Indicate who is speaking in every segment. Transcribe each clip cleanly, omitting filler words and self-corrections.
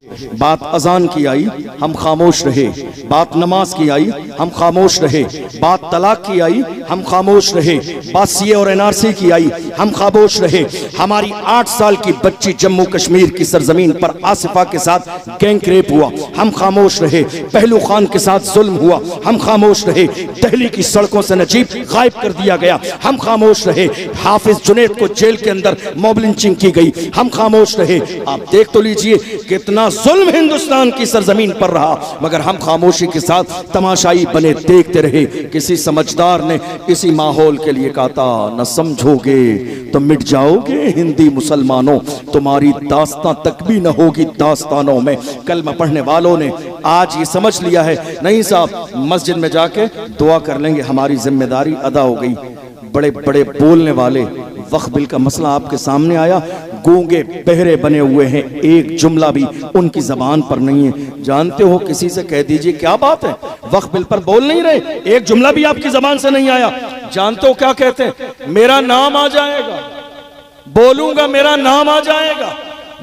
Speaker 1: बात अजान की आई हम खामोश रहे, बात नमाज की आई हम खामोश रहे, बात तलाक की आई हम खामोश रहे, बात सीए और एनआरसी की आई हम खामोश रहे। हमारी 8 साल की बच्ची जम्मू कश्मीर की सरजमीन पर आसिफा के साथ गैंग रेप हुआ, हम खामोश रहे। पहलू खान के साथ जुल्म हुआ, हम खामोश रहे। दिल्ली की सड़कों से नजीब गायब कर दिया गया, हम खामोश रहे। हाफिज जुनैद को जेल के अंदर मॉब लिंचिंग की गई, हम खामोश रहे। आप देख तो लीजिए कितना जुल्म हिंदुस्तान की सरजमीन पर रहा, मगर हम खामोशी के साथ तमाशाई बने देखते रहे। किसी समझदार ने इसी माहौल के लिए कहा था, न समझोगे तो मिट जाओगे हिंदी मुसलमानों, तुम्हारी दास्तां तक भी न होगी दास्तानों में। कलमा पढ़ने वालों ने आज ये समझ लिया है, नहीं साहब मस्जिद में जाके दुआ कर लेंगे, हमारी जिम्मेदारी अदा हो गई। बड़े बड़े बोलने वाले, वक्फ बिल का मसला आपके सामने आया, गूंगे बहरे बने हुए हैं, एक जुमला भी उनकी जबान पर नहीं है। जानते हो, किसी से कह दीजिए क्या बात है, वक्फ बिल पर बोल नहीं रहे, एक जुमला भी आपकी जबान से नहीं आया। जानते हो क्या कहते हैं? मेरा नाम आ जाएगा, बोलूंगा मेरा नाम आ जाएगा,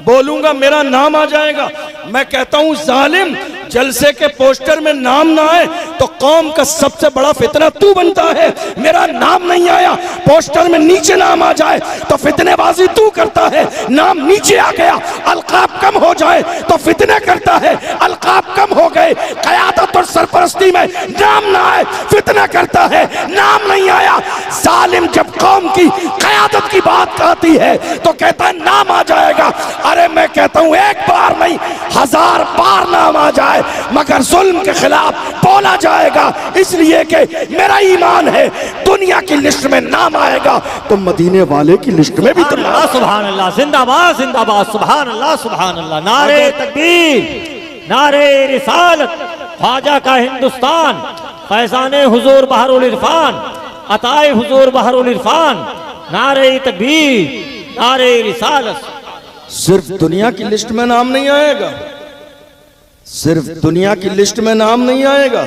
Speaker 1: बोलूंगा मेरा नाम आ जाएगा। मैं कहता हूं जालिम, जलसे के पोस्टर में नाम ना आए तो कौम का सबसे बड़ा फितना तू बनता है। मेरा नाम नहीं आया, पोस्टर में नीचे नाम आ जाए तो फितनेबाजी तू करता है। नाम नीचे आ गया, अलकाब कम हो जाए तो फितने करता है, अलकाब कम हो गए। क़यादत और सरपरस्ती में नाम ना आए, फितना करता है। नाम नहीं आया, जालिम जब कौम की क़यादत की बात आती है तो कहता है नाम आ जाएगा। अरे मैं कहता हूं एक बार नहीं 1000 बार नाम आ जाए, मगर जुल्म के खिलाफ बोला जाएगा, इसलिए कि मेरा ईमान है दुनिया की लिस्ट में नाम आएगा तो मदीने वाले की लिस्ट में भी तो नाम।
Speaker 2: सुभान अल्लाह, जिंदाबाद जिंदाबाद, सुभान अल्लाह सुभान अल्लाह। नारे तकबीर, नारे रिसालत, ख्वाजा का हिंदुस्तान, फैजाने हुजूर बहरुल इरफान, अताए हुजूर बहरुल इरफान, नारे तकबीर, नारे रिसालत।
Speaker 1: सिर्फ दुनिया की लिस्ट में नाम नहीं आएगा, सिर्फ दुनिया की लिस्ट में नाम नहीं आएगा।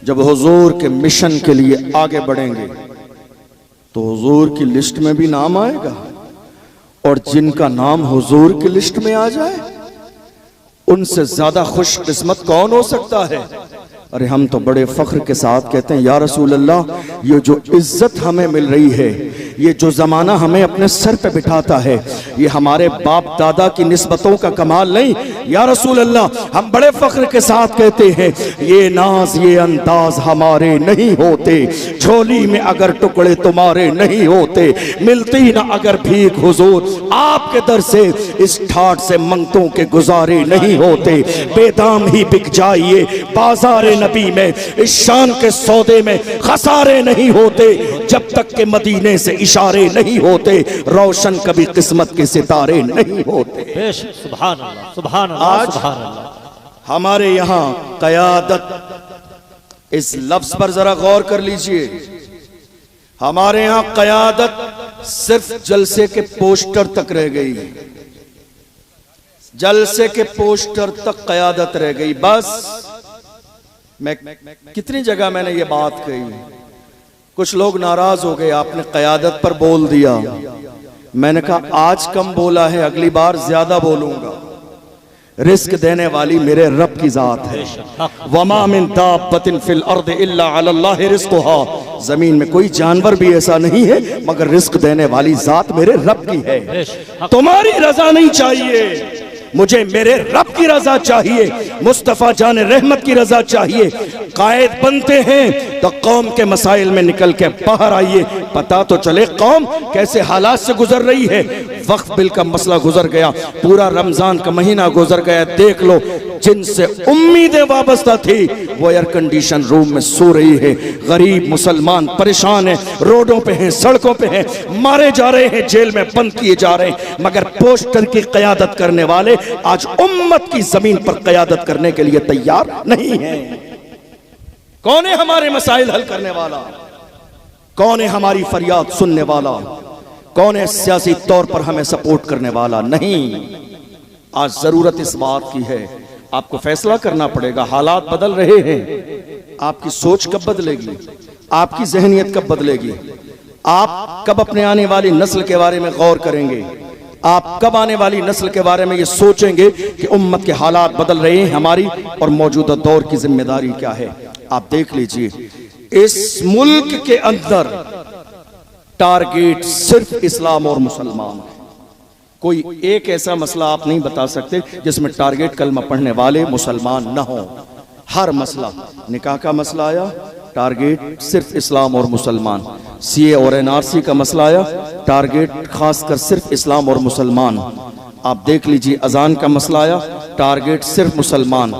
Speaker 1: जब हुजूर के मिशन के लिए आगे बढ़ेंगे तो हुजूर की लिस्ट में भी नाम आएगा, और जिनका नाम हुजूर की लिस्ट में आ जाए उनसे ज्यादा खुशकिस्मत कौन हो सकता है। अरे हम तो बड़े फख्र के साथ कहते हैं, या रसूल अल्लाह, ये जो इज्जत हमें मिल रही है, ये जो ज़माना हमें अपने सर पे बिठाता है, ये हमारे बाप दादा की निस्बतों का कमाल नहीं। या रसूल अल्लाह, हम बड़े फख्र के साथ कहते हैं, ये नाज ये अंदाज हमारे नहीं होते, झोली में अगर टुकड़े तुम्हारे नहीं होते, मिलती ना अगर भीख हुजूर आपके दर से, इस ठाठ से मंगतों के गुजारे नहीं होते। बेदाम ही बिक जाइए बाजार नबी में, इस शान के सौदे में खसारे नहीं होते, जब तक के मदीने से इशारे नहीं होते, रोशन कभी किस्मत के सितारे नहीं होते।
Speaker 2: सुभान अल्लाह, सुभान अल्लाह, सुभान अल्लाह।
Speaker 1: हमारे यहाँ क़यादत, इस लफ्ज पर जरा गौर कर लीजिए, हमारे यहाँ क़यादत सिर्फ जलसे के पोस्टर तक रह गई, जलसे के पोस्टर तक क़यादत रह गई। बस मैं कितनी जगह मैंने ये बात कही, कुछ लोग नाराज हो गए, आपने क़यादत पर बोल दिया। मैंने कहा आज कम बोला है, अगली बार ज्यादा बोलूंगा। रिस्क देने वाली मेरे रब की जात है। वमा मिन दाब्बतिन फिल अर्द इल्ला अलल्लाहि रिज़्क़ुहा, जमीन में कोई जानवर भी ऐसा नहीं है मगर रिस्क देने वाली जात मेरे रब की है। तुम्हारी रजा नहीं चाहिए, मुझे मेरे रब की रजा चाहिए, मुस्तफा जान रहमत की रजा चाहिए। कायद बनते हैं तो कौम के मसाइल में निकल के बाहर आइए, पता तो चले कौम कैसे हालात से गुजर रही है। वक्फ बिल का मसला गुजर गया, पूरा रमजान का महीना गुजर गया, देख लो जिनसे उम्मीदें वाबस्ता थी वो एयर कंडीशन रूम में सो रही है। गरीब मुसलमान परेशान है, रोडों पे हैं, सड़कों पे हैं, मारे जा रहे हैं, जेल में बंद किए जा रहे हैं, मगर पोस्टर की क़यादत करने वाले आज उम्मत की जमीन पर क़यादत करने के लिए तैयार नहीं है। कौन है हमारे मसाइल हल करने वाला? कौन है हमारी फरियाद सुनने वाला? कौन है सियासी तौर पर हमें सपोर्ट करने वाला? नहीं। आज जरूरत इस बात की है, आपको फैसला करना पड़ेगा। हालात बदल रहे हैं, आपकी सोच कब बदलेगी, आपकी जहनियत कब बदलेगी, आप कब अपने आने वाली नस्ल के बारे में गौर करेंगे, आप कब आने वाली नस्ल के बारे में ये सोचेंगे कि उम्मत के हालात बदल रहे हैं हमारी, और मौजूदा दौर की जिम्मेदारी क्या है। आप देख लीजिए, इस मुल्क के अंदर टारगेट सिर्फ इस्लाम और मुसलमान है। कोई एक ऐसा मसला आप नहीं बता सकते जिसमें टारगेट कलमा पढ़ने वाले मुसलमान न हो। हर मसला, निकाह का मसला आया, टारगेट सिर्फ इस्लाम और मुसलमान। सीए और एनआरसी का मसला आया, टारगेट खासकर सिर्फ इस्लाम और मुसलमान। आप देख लीजिए, अजान का मसला आया, टारगेट सिर्फ मुसलमान।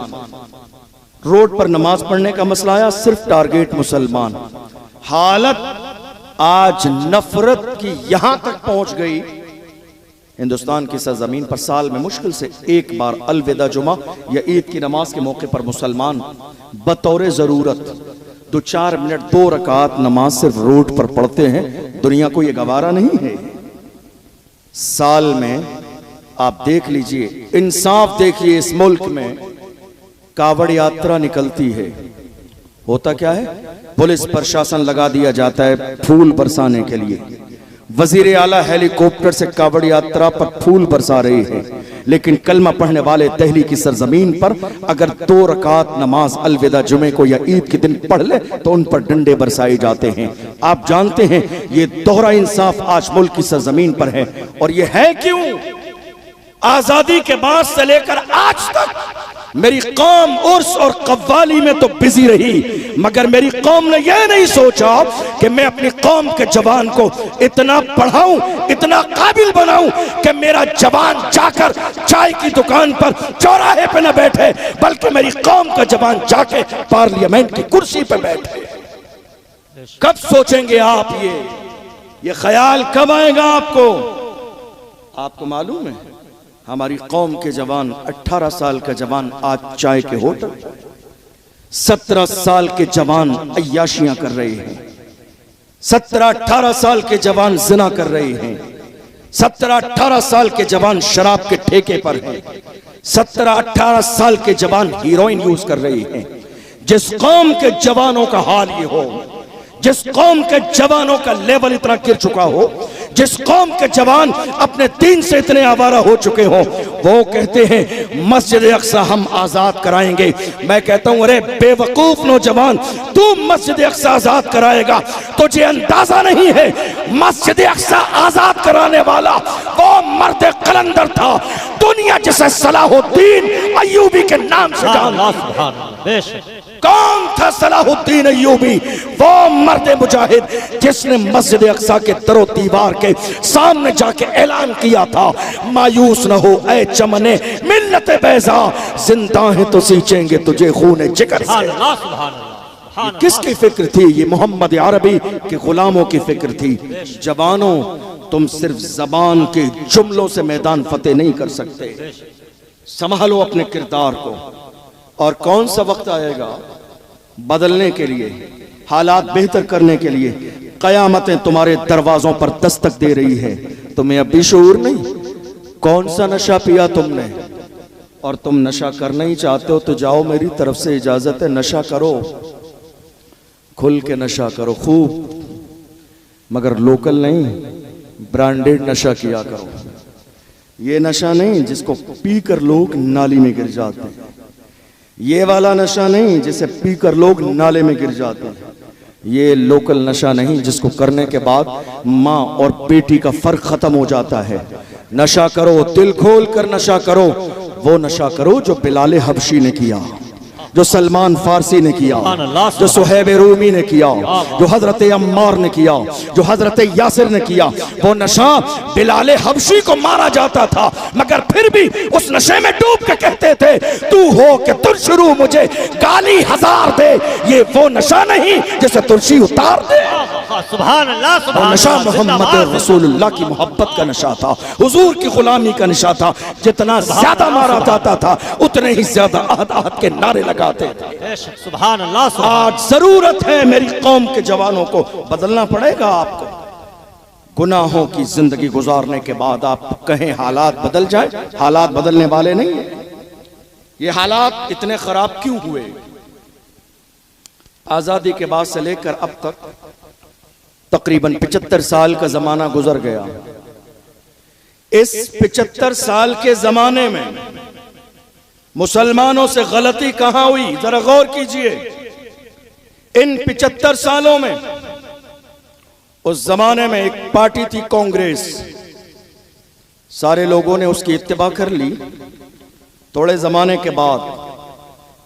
Speaker 1: रोड पर नमाज पढ़ने का मसला आया, सिर्फ टारगेट मुसलमान। हालत आज नफरत की यहां तक पहुंच गई, हिंदुस्तान की सरजमीन पर साल में मुश्किल से एक बार अलविदा जुमा या ईद की नमाज के मौके पर मुसलमान बतौर जरूरत 2-4 मिनट 2 रकात नमाज सिर्फ रोड पर पढ़ते हैं। दुनिया को यह गवारा नहीं है। साल में आप देख लीजिए, इंसाफ देखिए, इस मुल्क में कावड़ यात्रा निकलती है, होता क्या है, पुलिस प्रशासन लगा दिया जाता है फूल बरसाने के लिए। वजीर आला हेलीकॉप्टर से कावड़ यात्रा पर फूल बरसा रहे हैं, लेकिन कलमा पढ़ने वाले दहली की सरजमीन पर अगर 2 रकात नमाज अलविदा जुमे को या ईद के दिन पढ़ ले तो उन पर डंडे बरसाए जाते हैं। आप जानते हैं ये दोहरा इंसाफ आज मुल्क की सरजमीन पर है। और ये है क्यों? आजादी के बाद से लेकर आज तक मेरी कौम उर्स और कव्वाली में तो बिजी रही, मगर मेरी कौम ने यह नहीं सोचा कि मैं अपनी कौम के जवान को इतना पढ़ाऊं, इतना काबिल बनाऊं कि मेरा जवान जाकर चाय की दुकान पर चौराहे पे न बैठे, बल्कि मेरी कौम का जवान जाके पार्लियामेंट की कुर्सी पे बैठे। कब सोचेंगे आप ये ख्याल कब आएगा आपको? आपको मालूम है, हमारी कौम के जवान 18 साल का जवान आज चाय के होटल, 17 साल के जवान अय्याशियां कर रहे हैं, 17-18 साल के जवान जिना कर रहे हैं, 17-18 साल के जवान शराब के ठेके पर हैं, 17-18 साल के जवान हीरोइन यूज कर रहे हैं। जिस कौम के जवानों का हाल ये हो, जिस कौम के जवानों का लेवल इतना गिर चुका हो, जिस कौम के जवान अपने दीन से इतने आवारा हो चुके हो, वो कहते हैं मस्जिद अक्सा हम आजाद कराएंगे। मैं कहता हूं, अरे बेवकूफ नौजवान, तू मस्जिद अक्सा आजाद कराएगा, तुझे अंदाजा नहीं है मस्जिद अक्सा आजाद कराने वाला वो मर्द कलंदर था, दुनिया जिसे सलाहुद्दीन अय्यूबी के नाम से जानती। कौन था सलाहुद्दीन अय्यूबी? वो मर्द मुजाहिद जिसने मस्जिद अक्सा के दरो दीवार के सामने जाके ऐलान किया था, मायूस न हो ऐ चमने मिल्लत बैज़ा, जिंदा है तो सींचेंगे तुझे खून जिगर से। ये किसकी फिक्र थी? ये मोहम्मद अरबी के गुलामों की फिक्र थी। जवानों, तुम सिर्फ जबान के जुमलों से मैदान फतेह नहीं कर सकते, संभालो अपने किरदार को। और कौन सा वक्त आएगा बदलने के लिए, हालात बेहतर करने के लिए? कयामतें तुम्हारे दरवाजों पर दस्तक दे रही है, तुम्हें अब भी शऊर नहीं? कौन सा नशा पिया तुमने? और तुम नशा करना ही चाहते हो तो जाओ, मेरी तरफ से इजाजत है, नशा करो, खुल के नशा करो खूब, मगर लोकल नहीं, ब्रांडेड नशा किया करो। ये नशा नहीं जिसको पीकर लोग नाली में गिर जाते हैं, ये वाला नशा नहीं जिसे पीकर लोग नाले में गिर जाते हैं, ये लोकल नशा नहीं जिसको करने के बाद माँ और बेटी का फर्क खत्म हो जाता है। नशा करो, दिल खोल कर नशा करो, वो नशा करो जो बिलाल हबशी ने किया, जो सलमान फारसी ने किया, जो सुहैब रूमी ने किया, जो हजरत अम्मार ने किया, जो हजरत यासिर ने किया। वो नशा बिलाल हबशी को मारा जाता था, मगर फिर भी उस नशे में डूब के कहते थे तू हो कि तुरशरू मुझे गाली 1000 दे। ये वो नशा नहीं जिसे तुलसी उतार दे।
Speaker 2: सुभान अल्लाह, सुभान
Speaker 1: वो नशा मोहम्मद रसूलुल्लाह की मोहब्बत का नशा था, हुजूर की गुलामी का नशा था। जितना ज्यादा मारा जाता था उतने ही ज्यादा आहद आहद के नारे लगाते थे।
Speaker 2: सुभान अल्लाह।
Speaker 1: आज जरूरत है मेरी कौम के जवानों को, बदलना पड़ेगा आपको। गुनाहों की जिंदगी गुजारने के बाद आप कहें हालात बदल जाए, हालात बदलने वाले नहीं है। ये हालात इतने खराब क्यों हुए? आजादी के बाद से लेकर अब तक तकरीबन 75 साल का जमाना गुजर गया। इस 75 साल के जमाने में मुसलमानों से गलती कहां हुई, जरा गौर कीजिए। इन 75 सालों में उस जमाने में एक पार्टी थी कांग्रेस, सारे लोगों ने उसकी इत्तिबा कर ली। थोड़े जमाने के बाद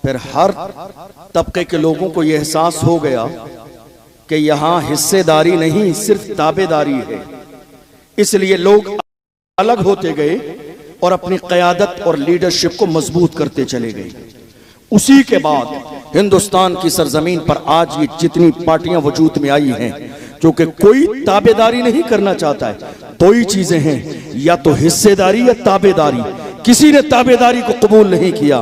Speaker 1: फिर हर तबके के लोगों को यह एहसास हो गया कि यहां हिस्सेदारी नहीं सिर्फ ताबेदारी है, इसलिए लोग अलग होते गए और अपनी क़यादत और लीडरशिप को मजबूत करते चले गए। उसी के बाद हिंदुस्तान की सरजमीन पर आज ये जितनी पार्टियां वजूद में आई हैं, क्योंकि कोई ताबेदारी नहीं करना चाहता है। दो ही चीजें हैं, या तो हिस्सेदारी या ताबेदारी। किसी ने ताबेदारी को कबूल नहीं किया।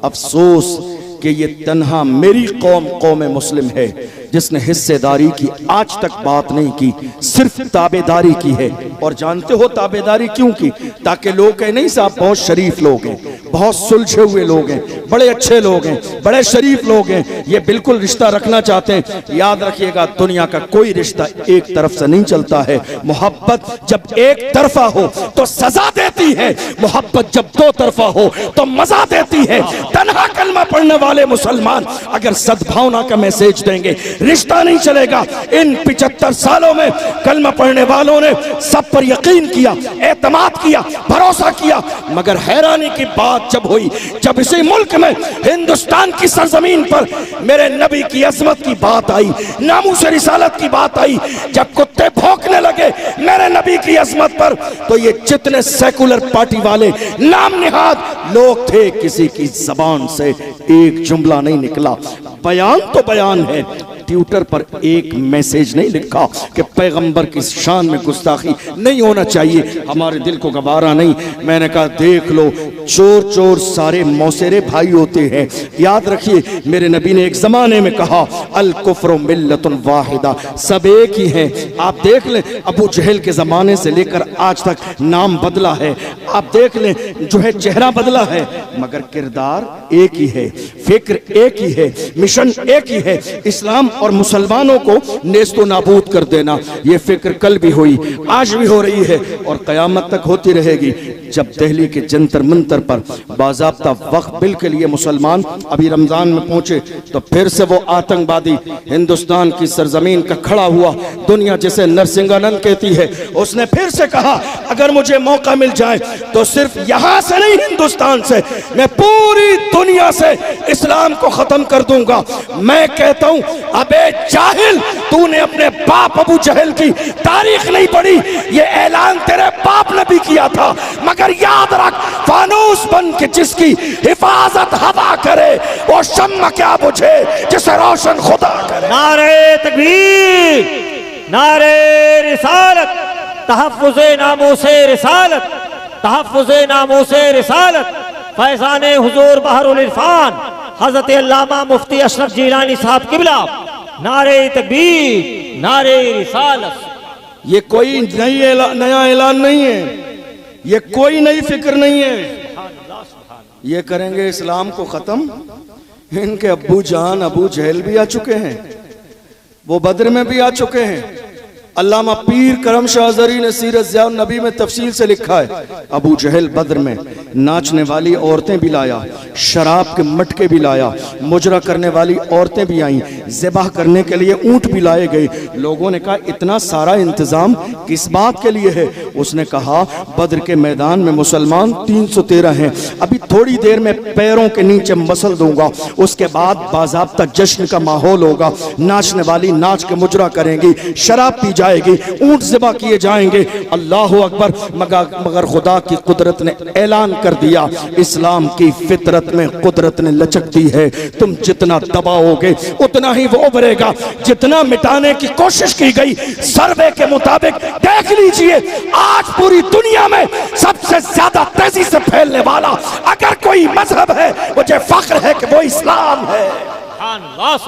Speaker 1: अफसोस कि ये तन्हा मेरी कौम मुस्लिम है जिसने हिस्सेदारी की आज तक बात नहीं की, सिर्फ ताबेदारी की है। और जानते हो ताबेदारी क्यों की? ताकि लोग कहें नहीं साहब बहुत शरीफ लोग हैं, बहुत सुलझे हुए लोग हैं, बड़े अच्छे लोग हैं, बड़े शरीफ लोग हैं, ये बिल्कुल रिश्ता रखना चाहते हैं। याद रखिएगा, दुनिया का कोई रिश्ता एक तरफ से नहीं चलता है। मोहब्बत जब एक तरफा हो तो सजा देती है, मोहब्बत जब दो तरफा हो तो मजा देती है। तन्हा कलमा पढ़ने वाले मुसलमान अगर सद्भावना का मैसेज देंगे, रिश्ता नहीं चलेगा। इन 75 सालों में कलमा पढ़ने वालों ने सब पर यकीन किया, एतमाद किया, भरोसा किया। मगर हैरानी की बात जब हुई, जब इसी मुल्क में हिंदुस्तान की सरजमीन पर मेरे नबी की अजमत की बात आई, नामूस रिसालत की बात आई, जब कुत्ते भौंकने लगे मेरे नबी की अजमत पर, तो ये जितने सेकुलर पार्टी वाले नाम निहाद लोग थे, किसी की जबान से एक जुमला नहीं निकला। बयान तो बयान है, ट्विटर पर एक मैसेज नहीं लिखा कि पैगंबर की शान में गुस्ताखी नहीं होना चाहिए। हमारे दिल को गवारा नहीं। मैंने कहा देख लो, चोर चोर सारे मौसेरे भाई होते हैं। याद रखिए, मेरे नबी ने एक जमाने में कहा अल कुफ्र मिल्लतुन वाहिदा, सब एक ही हैं। आप देख लें, अबू जहल के जमाने से लेकर आज तक नाम बदला है, आप देख लें जो है चेहरा बदला है, मगर किरदार एक ही है, फिक्र एक ही है, मिशन एक ही है, इस्लाम और मुसलमानों को नेस्तो नाबूद कर देना। ये फिक्र कल भी हुई, आज भी हो रही है और कयामत तक होती रहेगी। जब दिल्ली के जंतर मंतर पर बाज़ाब्ता वक्त बिल के लिए मुसलमान अभी रमजान में पहुंचे, तो फिर से वो आतंकवादी हिंदुस्तान की सरजमीन का खड़ा हुआ, दुनिया जिसे नरसिंहानंद कहती है, उसने फिर से कहा अगर मुझे मौका मिल जाए तो सिर्फ यहां से नहीं, हिंदुस्तान से, मैं पूरी दुनिया से इस्लाम को खत्म कर दूंगा। मैं कहता हूं अबे जाहिल, तूने अपने बाप अबू जहल की तारीख नहीं पढ़ी। ये ऐलान तेरे बाप ने भी किया था, मगर याद रख, फानूस बन के जिसकी हिफाजत हवा करे वो शम्मा क्या बुझे जिसे रोशन खुदा करे।
Speaker 2: नारे तकबीर, नारे रिसालत, तहफ्फुज़े नामूसे रिसालत, तहफ्फुज़े नामूसे रिसालत, फैज़ाने हुजूर बहरुल इरफान हज़रत अल्लामा मुफ्ती अशरफ जिलानी साहब किबला। नारे तकबीर, नारे रिसालत।
Speaker 1: ये कोई नया ऐलान नहीं है, ये कोई नई फिक्र नहीं है। ये करेंगे इस्लाम को खत्म। इनके अब्बू जान अबू जहल भी आ चुके हैं, वो बद्र में भी आ चुके हैं। अल्लामा पीर करम शाह ज़री ने सीरत ज़िया नबी में तफसील से लिखा है, अबू जहल बद्र में नाचने वाली औरतें भी लाया, शराब के मटके भी लाया, मुजरा करने वाली औरतें भी आईं, ज़िबाह करने के लिए ऊंट भी लाए गए। लोगों ने कहा इतना सारा इंतजाम किस बात के लिए है? उसने कहा बद्र के मैदान में मुसलमान 313 हैं, अभी थोड़ी देर में पैरों के नीचे मसल दूंगा, उसके बाद बाज़ाब्ता जश्न का माहौल होगा, नाचने वाली नाच के मुजरा करेंगी, शराब पी जाएगी, ऊंट ज़िबा किए जाएंगे। अल्लाह अकबर। मगर खुदा की कुदरत ने ऐलान कर दिया, इस्लाम की फितरत में कुदरत ने लचक दी है, तुम जितना दबाओगे उतना ही वो उभरेगा। जितना मिटाने की कोशिश की गई, सर्वे के मुताबिक देख लीजिए, आज पूरी दुनिया में सबसे ज्यादा तेजी से फैलने वाला अगर कोई मजहब है, मुझे फख्र है कि वो इस्लाम है।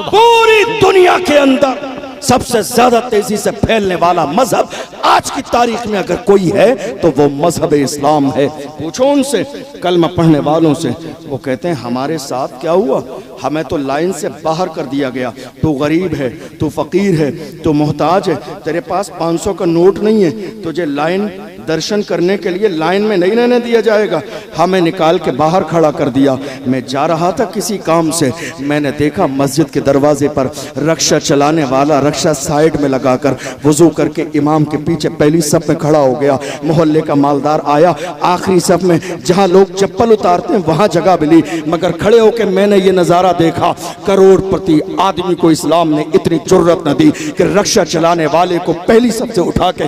Speaker 1: पूरी दुनिया के अंदर सबसे ज्यादा तेजी से फैलने वाला मजहब आज की तारीख में अगर कोई है तो वो मजहब इस्लाम है। पूछो उनसे, कलमा पढ़ने वालों से, वो कहते हैं हमारे साथ क्या हुआ, हमें तो लाइन से बाहर कर दिया गया। तू गरीब है, तू फकीर है, तू मोहताज है, तेरे पास 500 का नोट नहीं है, तुझे लाइन दर्शन करने के लिए लाइन में नहीं रहने दिया जाएगा। हमें निकाल के बाहर खड़ा कर दिया। मैं जा रहा था किसी काम से, मैंने देखा मस्जिद के दरवाजे पर रक्षा चलाने वाला रक्षा साइड में लगाकर वुजू करके इमाम के पीछे पहली सफ में खड़ा हो गया। मोहल्ले का मालदार आया, आखिरी सफ में जहां लोग चप्पल उतारते हैं वहां जगह मिली, मगर खड़े होकर मैंने ये नजारा देखा। करोड़पति आदमी को इस्लाम ने इतनी जुर्रत न दी कि रक्षा चलाने वाले को पहली सफ से उठा के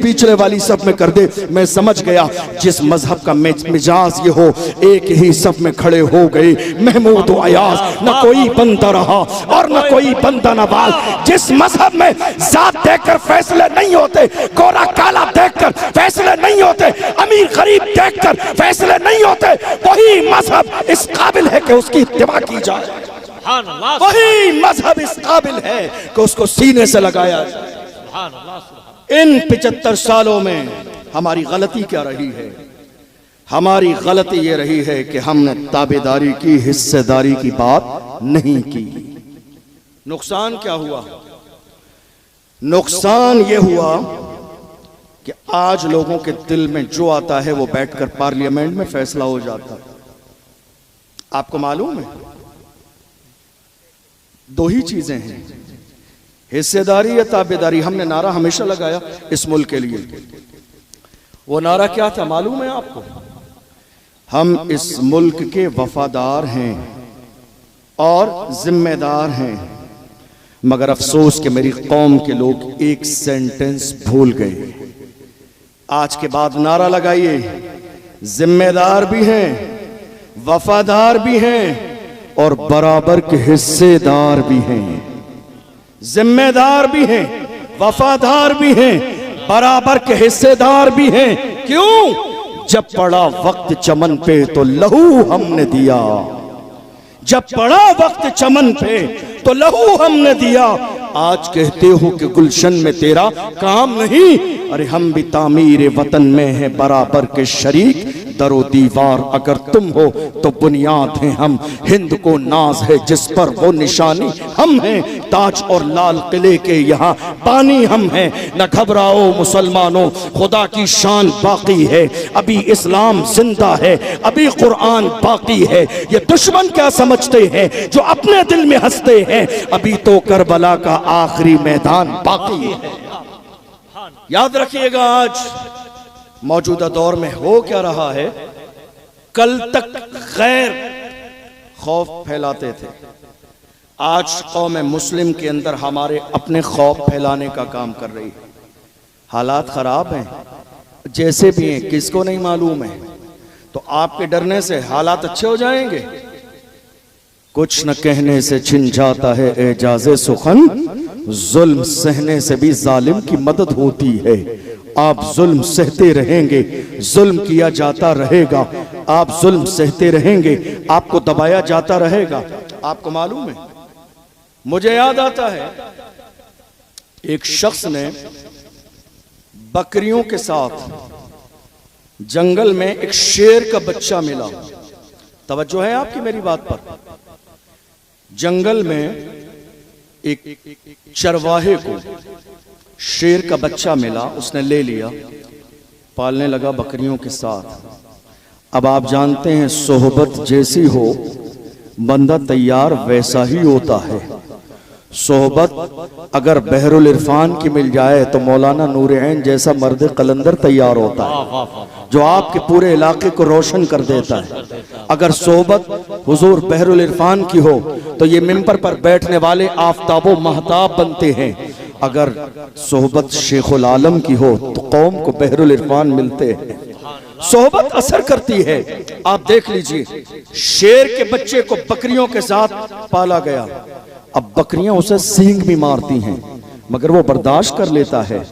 Speaker 1: पिछले वाली सफ में कर दे। मैं समझ गया जिस मजहब का मिजाज ये हो, एक ही सफ में खड़े हो गए महमूद व अयाज, न कोई बनता रहा और न कोई बनता नवाज। जिस मजहब में जात देखकर फैसले नहीं होते, गोरा काला देखकर फैसले नहीं होते, अमीर गरीब देखकर फैसले नहीं होते, वही मजहब इस काबिल है कि उसकी इत्तिबा की जाए। वही मजहब इस काबिल है कि उसको सीने से लगाया जाए। इन 75 सालों में हमारी गलती क्या रही है? हमारी गलती ये रही है कि हमने ताबेदारी की, हिस्सेदारी की बात नहीं की। नुकसान क्या हुआ? नुकसान ये हुआ कि आज लोगों के दिल में जो आता है वो बैठकर पार्लियामेंट में फैसला हो जाता। आपको मालूम है, दो ही चीजें हैं, हिस्सेदारी या ताबेदारी। हमने नारा हमेशा लगाया इस मुल्क के लिए। वो नारा क्या था मालूम है आपको? हम इस मुल्क के वफादार हैं और जिम्मेदार हैं। मगर अफसोस कि मेरी कौम के लोग एक सेंटेंस भूल गए। आज के बाद नारा लगाइए, जिम्मेदार भी हैं, वफादार भी हैं और बराबर के हिस्सेदार भी हैं। जिम्मेदार भी हैं, वफादार भी हैं, बराबर के हिस्सेदार भी हैं। क्यों? जब पड़ा वक्त चमन पे तो लहू हमने दिया। जब पड़ा वक्त चमन पे तो लहू हमने दिया। आज कहते हो कि गुलशन में तेरा काम नहीं, अरे हम भी तामीर वतन में हैं बराबर के शरीक। दरो दीवार अगर तुम हो तो बुनियाद हैं हम, हिंद को नाज है जिस पर वो निशानी हम हैं। ताज और लाल किले के यहाँ पानी हम हैं। न घबराओ मुसलमानों, खुदा की शान बाकी है। अभी इस्लाम जिंदा है, अभी कुरान बाकी है। ये दुश्मन क्या समझते हैं जो अपने दिल में हंसते हैं, अभी तो करबला का आखिरी मैदान बाकी है। याद रखिएगा, आज मौजूदा दौर में हो क्या रहा है। कल तक गैर खौफ फैलाते थे, आज कौम मुस्लिम के अंदर हमारे अपने खौफ फैलाने का काम कर रही है। हालात खराब हैं, जैसे भी हैं, किसको नहीं मालूम है। तो आपके डरने से हालात अच्छे हो जाएंगे? कुछ न कहने से छिन जाता है एजाज़े सुखन, जुल्म सहने से भी जालिम की मदद होती है। आप जुल्म सहते रहेंगे, जुल्म किया जाता रहेगा। आप जुल्म सहते रहेंगे, आपको दबाया जाता रहेगा। आपको मालूम है, मुझे याद आता है एक शख्स ने बकरियों के साथ जंगल में एक शेर का बच्चा मिला। तवज्जो है आपकी मेरी बात पर। जंगल में एक चरवाहे को शेर का बच्चा मिला, उसने ले लिया, पालने लगा बकरियों के साथ। अब आप जानते हैं, सोहबत जैसी हो बंदा तैयार वैसा ही होता है। सोहबत अगर बहरुल इरफान की मिल जाए तो मौलाना नूर ऐन जैसा मर्द कलंदर तैयार होता है, जो आपके पूरे इलाके को रोशन कर देता है। अगर सोहबत हुजूर बहरुल इरफान की हो तो ये मिंबर पर बैठने वाले आफताबो महताब बनते हैं। अगर सोहबत शेखुल आलम की हो तो कौम को बहरुल इरफान मिलते हैं। सोहबत असर करती है। आप देख लीजिए, शेर के बच्चे को बकरियों के साथ पाला गया। अब बकरियां उसे सींग भी मारती हैं, मगर वो बर्दाश्त कर लेता है।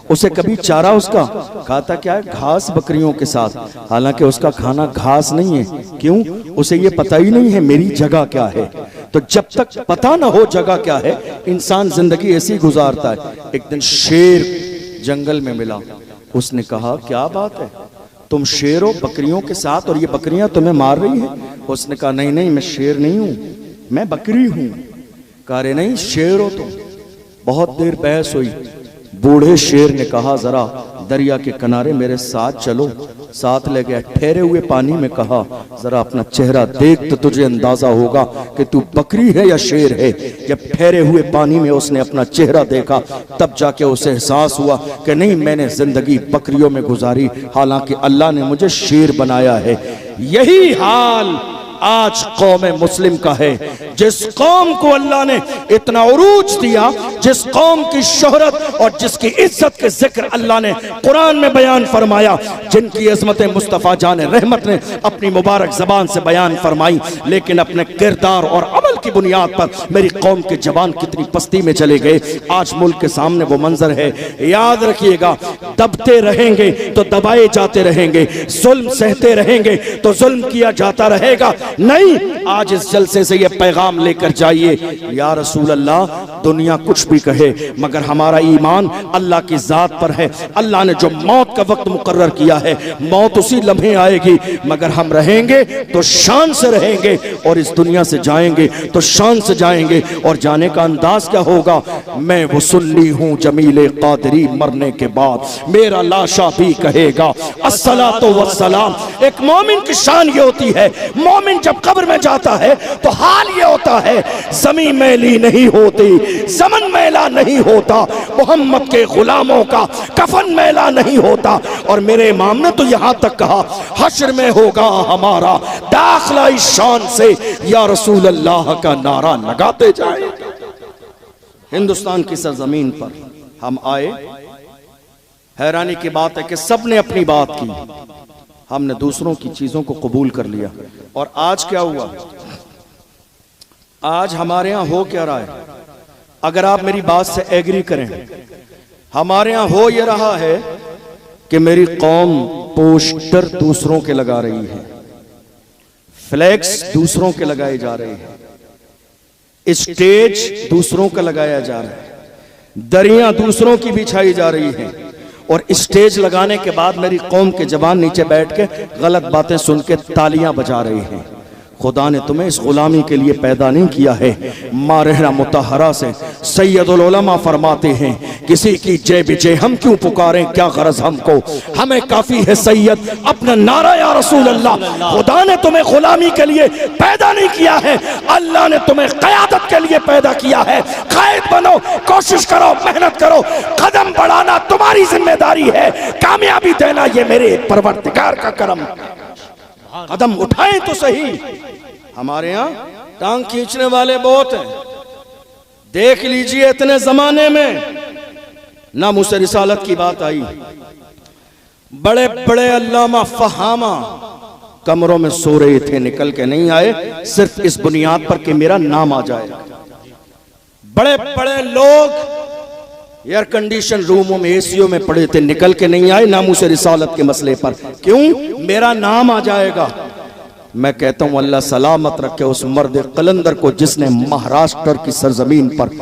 Speaker 1: उसे कभी चारा उसका खाता क्या है? घास बकरियों के साथ। हालांकि उसका खाना घास नहीं है। क्यों? उसे ये पता ही नहीं है मेरी जगह क्या है। तो जब तक पता ना हो जगह क्या है, इंसान जिंदगी ऐसी गुजारता है। एक दिन शेर जंगल में मिला, उसने कहा क्या बात है, तुम शेर हो बकरियों के साथ और ये बकरियां तुम्हें मार रही हैं? उसने कहा नहीं नहीं, मैं शेर नहीं हूं, मैं बकरी हूं। कहा रे नहीं, शेर हो तुम। बहुत देर बहस हुई। बूढ़े शेर ने कहा जरा दरिया के किनारे मेरे साथ चलो। साथ ले गया, ठहरे हुए पानी में कहा जरा अपना चेहरा देख तो तुझे अंदाजा होगा कि तू बकरी है या शेर है। जब ठहरे हुए पानी में उसने अपना चेहरा देखा तब जाके उसे एहसास हुआ कि नहीं, मैंने जिंदगी बकरियों में गुजारी, हालांकि अल्लाह ने मुझे शेर बनाया है। यही हाल आज कौम मुस्लिम का है। जिस कौम को अल्लाह ने इतना उरूज दिया, जिस कौम की शोहरत और जिसकी इज्जत के जिक्र अल्लाह ने कुरान में बयान फरमाया, जिनकी अजमत मुस्तफ़ा जान रहमत ने अपनी मुबारक जबान से बयान फरमाई, लेकिन अपने किरदार और अमल की बुनियाद पर मेरी कौम के जवान कितनी पस्ती में चले गए। आज मुल्क के सामने वो मंजर है। याद रखिएगा, दबते रहेंगे तो दबाए जाते रहेंगे, जुल्म सहते रहेंगे तो जुल्म किया जाता रहेगा। नहीं, आज इस जलसे से यह पैगाम लेकर जाइए, या रसूल अल्लाह, दुनिया कुछ भी कहे मगर हमारा ईमान अल्लाह की जात पर है। अल्लाह ने जो मौत का वक्त मुकर्रर किया है, मौत उसी लम्हे आएगी, मगर हम रहेंगे तो शान से रहेंगे और इस दुनिया से जाएंगे तो शान से जाएंगे। और जाने का अंदाज क्या होगा? मैं वो सुन्नी हूँ जमीले कादरी, मरने के बाद मेरा लाशा भी कहेगा अस्सलातु वस्सलाम। एक मोमिन की शान ये होती है, मोमिन जब कब्र में जाता है तो हाल ये होता है, जमीन मैली नहीं होती, ज़मन मैला नहीं होता, मोहम्मद के गुलामों का कफन मैला नहीं होता। और मेरे इमाम ने तो यहां तक कहा, हश्र में होगा हमारा दाखिला इस शान से, या रसूल अल्लाह का नारा लगाते जाए। हिंदुस्तान की सरजमीन पर हम आए, हैरानी की बात है कि सबने अपनी बात की, हमने दूसरों की चीजों को कबूल कर लिया। और आज क्या हुआ? आज हमारे यहां हो क्या रहा है? अगर आप मेरी बात से एग्री करें, हमारे यहां हो यह रहा है कि मेरी कौम पोस्टर दूसरों के लगा रही है, फ्लैक्स दूसरों के लगाए जा रहे हैं, स्टेज दूसरों का लगाया जा रहा है, दरियां दूसरों की बिछाई जा रही हैं। और स्टेज लगाने के बाद मेरी कौम के जवान नीचे बैठ के गलत बातें सुन के तालियां बजा रहे हैं। खुदा ने तुम्हें इस गुलामी के लिए पैदा नहीं किया है। मारहरा मुतहरा से सैयदुल उलमा फरमाते हैं, किसी की जय विजय हम क्यों पुकारें, क्या गरज हमको, हमें काफी है सैयद अपना नारा या रसूल अल्लाह। खुदा ने तुम्हें गुलामी के लिए पैदा नहीं किया है, अल्लाह ने तुम्हें क़यादत के लिए पैदा किया है। कायद बनो, कोशिश करो, मेहनत करो, कदम बढ़ाना तुम्हारी जिम्मेदारी है, कामयाबी देना ये मेरे परवरदिगार का करम। कदम उठाएं तो सही। हमारे यहाँ टांग खींचने वाले बहुत हैं, देख लीजिए इतने जमाने में ना मुझसे रिसालत की बात आई, बड़े बड़े अल्लामा फहामा कमरों में सो रहे थे, निकल के नहीं आए, सिर्फ इस बुनियाद पर कि मेरा नाम आ जाए। बड़े बड़े लोग एयर कंडीशन रूमों में, एसीओ में पड़े थे, निकल के नहीं आए नामूस रिसालत के मसले पर। क्यों? मेरा नाम आ जाएगा। मैं कहता हूं अल्लाह सलामत रखे उस मर्द कलंदर को जिसने महाराष्ट्र की सरजमीन पर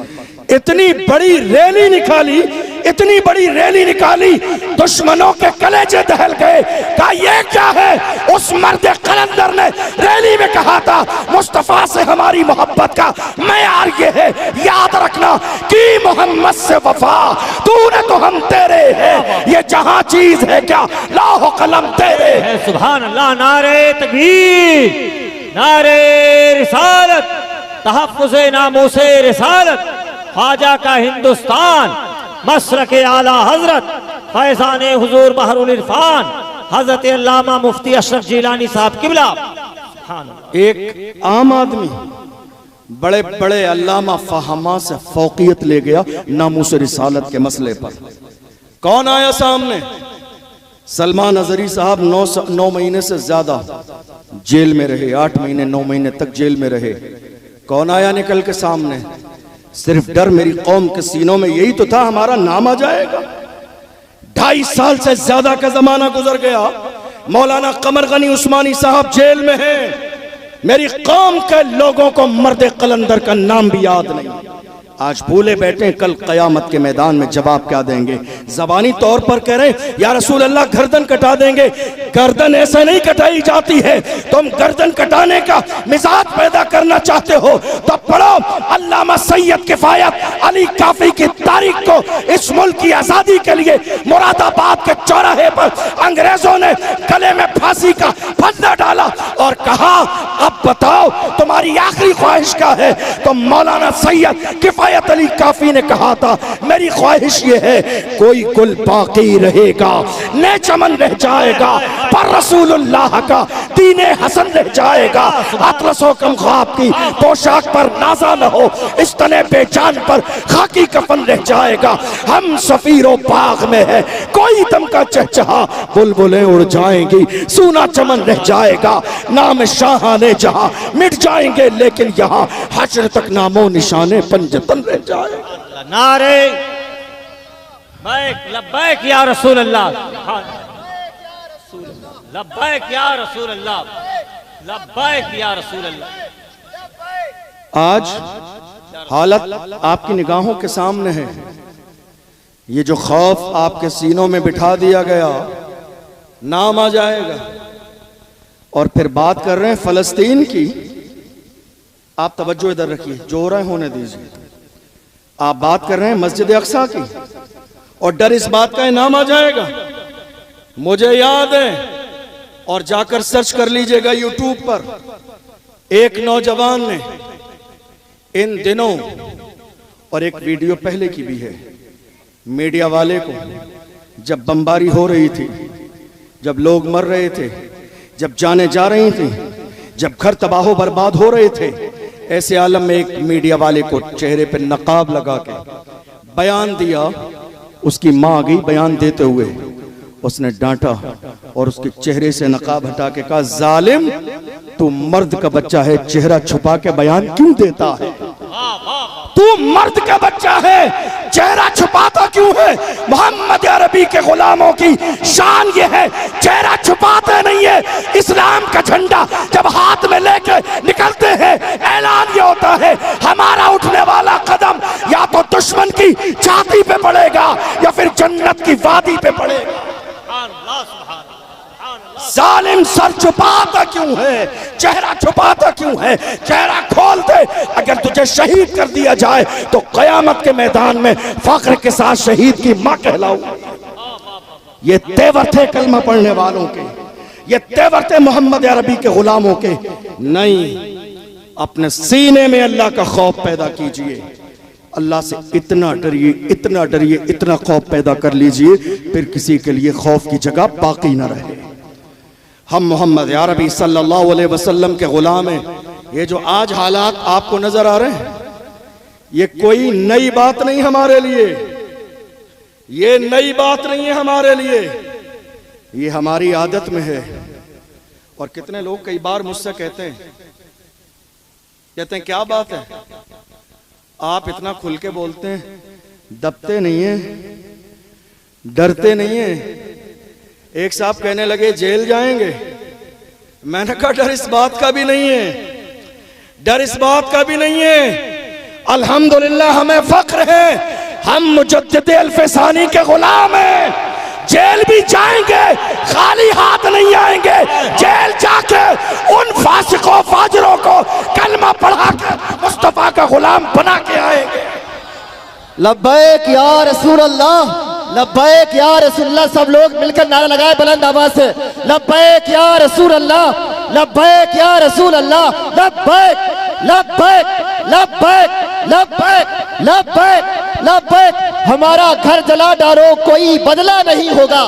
Speaker 1: इतनी बड़ी रैली निकाली, इतनी बड़ी रैली निकाली, दुश्मनों के कलेजे दहल गए। कहा ये क्या है? उस मर्द कलंदर ने रैली में कहा था, मुस्तफा से हमारी मोहब्बत का मयार ये है, याद रखना कि मोहम्मद से वफा, तूने तो हम तेरे हैं, ये जहां चीज है क्या लाहो कलम तेरे है।
Speaker 2: सुभान अल्लाह, नारे तकबीर, नारे रिसालत, तहफ्फुज़े नामूसे रिसालत, ख्वाजा का हिंदुस्तान, मशरक़े आला हजरत फैज़ाने हुजूर बहरुल इरफान हजरत अल्लामा मुफ्ती अशरफ जिलानी साहब किबला।
Speaker 1: एक आम आदमी बड़े बड़े अल्लामा फहामा से फौकियत ले गया नामूस रिसालत के मसले पर। कौन आया सामने? सलमान अजहरी साहब 9 महीने से ज्यादा जेल में रहे, 8 महीने 9 महीने तक जेल में रहे। कौन आया निकल के सामने? सिर्फ डर मेरी कौम के सीनों में यही तो था, हमारा नाम आ जाएगा। 2.5 साल से ज्यादा का जमाना गुजर गया, मौलाना कमर गनी उस्मानी साहब जेल में हैं। मेरी कौम के लोगों को मर्द कलंदर का नाम भी याद नहीं। आज भूले बैठे, कल कयामत के मैदान में जवाब क्या देंगे? जबानी तौर पर कह रहे हैं या रसूल अल्लाह गर्दन कटा देंगे। गर्दन ऐसे नहीं कटाई जाती है। तुम गर्दन कटाने का मिजाज पैदा करना चाहते हो तो पढ़ो अल्लाह अल्लामा सैयद किफायत अली काफी की तारीख को इस मुल्क की आजादी के लिए मुरादाबाद के चौराहे पर अंग्रेजों ने गले में फांसी का फंदा डाला और कहा अब बताओ तुम्हारी आखिरी ख्वाहिश क्या है। तो मौलाना सैयद किफायत अली काफी ने कहा था मेरी ख्वाहिश ये है कोई गुल बाकी रहेगा, ने चमन रह जाएगा, पर रसूलुल्लाह का दीने हसन रह जाएगा। अतलसो कम ख्वाब की पोशाक पर नाजा न हो, इस तने बेजान पर खाकी कफन रह जाएगा। हम सफीरो बाग में है कोई दम का चहचहा, बुलबुलें उड़ जाएंगी सूना चमन रह जाएगा। नाम शाहाने जहां मिट जाएंगे लेकिन यहाँ हश्र तक नामो निशाने पंजतन रह जाएगा।
Speaker 2: नारे लब्बैक या रसूल अल्लाह, लब्बैक या रसूल अल्लाह, लब्बैक या रसूल अल्लाह।
Speaker 1: आज हालत आपकी निगाहों के सामने है। ये जो खौफ आपके सीनों में बिठा दिया गया नाम आ जाएगा। और फिर बात कर रहे हैं फलस्तीन की। आप तवज्जो इधर रखिए, जो हो रहा है होने दीजिए। आप बात कर रहे हैं मस्जिद अक्सा की और डर इस बात का नाम आ जाएगा। मुझे याद है, और जाकर सर्च कर लीजिएगा यूट्यूब पर, एक नौजवान ने इन दिनों, और एक वीडियो पहले की भी है, मीडिया वाले को जब बमबारी हो रही थी, जब लोग मर रहे थे, जब जाने जा रही थी, जब घर तबाह बर्बाद हो रहे थे, ऐसे आलम में एक मीडिया वाले को चेहरे पे नकाब लगा के बयान दिया। उसकी मां आ गई बयान देते हुए, उसने डांटा और उसके चेहरे से नकाब हटा के कहा जालिम तू मर्द का बच्चा है, चेहरा छुपा के बयान क्यों देता है? तू मर्द का बच्चा है, चेहरा छुपाता क्यों है? मोहम्मद अरबी के गुलामों की शान ये है, चेहरा छुपाते नहीं है। इस्लाम का झंडा जब हाथ में लेके निकलते हैं, ऐलान ये होता है हमारा उठने वाला कदम या तो दुश्मन की छाती पे पड़ेगा या फिर जन्नत की वादी पे पड़ेगा। जालिम सर छुपाता क्यों है, चेहरा छुपाता क्यों है? चेहरा खोल दे। अगर तुझे शहीद कर दिया जाए तो कयामत के मैदान में फख्र के साथ शहीद की मां कहलाऊं। ये तेवर थे कलमा पढ़ने वालों के, ये तेवर थे मोहम्मद अरबी के गुलामों के। नहीं, अपने सीने में अल्लाह का खौफ पैदा कीजिए, अल्लाह से इतना डरिए, इतना डरिए, इतना खौफ पैदा कर लीजिए, फिर किसी के लिए खौफ की जगह बाकी न रहे। हम मोहम्मद अरबी सल्लल्लाहु अलैहि वसल्लम के गुलाम हैं। ये जो आज हालात आपको नजर आ रहे हैं, ये कोई नई बात नहीं हमारे लिए, ये नई बात नहीं है हमारे लिए, ये हमारी आदत में है। और कितने लोग कई बार मुझसे कहते हैं क्या बात है, आप इतना खुल के बोलते हैं, दबते नहीं है, डरते नहीं है। एक साहब कहने लगे जेल जाएंगे। मैंने कहा डर इस बात का भी नहीं है, डर इस बात का भी नहीं है। अल्हम्दुलिल्लाह हमें फख्र है, हम मुजद्दिद अल्फसानी के गुलाम हैं। जेल भी जाएंगे, खाली हाथ नहीं आएंगे। जेल जाके उन फासिकों फाजरों को कलमा पढ़ा के मुस्तफा का गुलाम बना के आएंगे।
Speaker 3: लब्बैक या रसूल अल्लाह, लब्बैक या रसूल अल्लाह। सब लोग मिलकर नारा लगाए बुलंद आवाज से, लब्बैक या रसूल अल्लाह, लब्बैक या रसूल अल्लाह, लब्बैक लब्बैक लब्बैक लब्बैक लब्बैक लब्बैक। हमारा घर जला डालो कोई बदला नहीं होगा,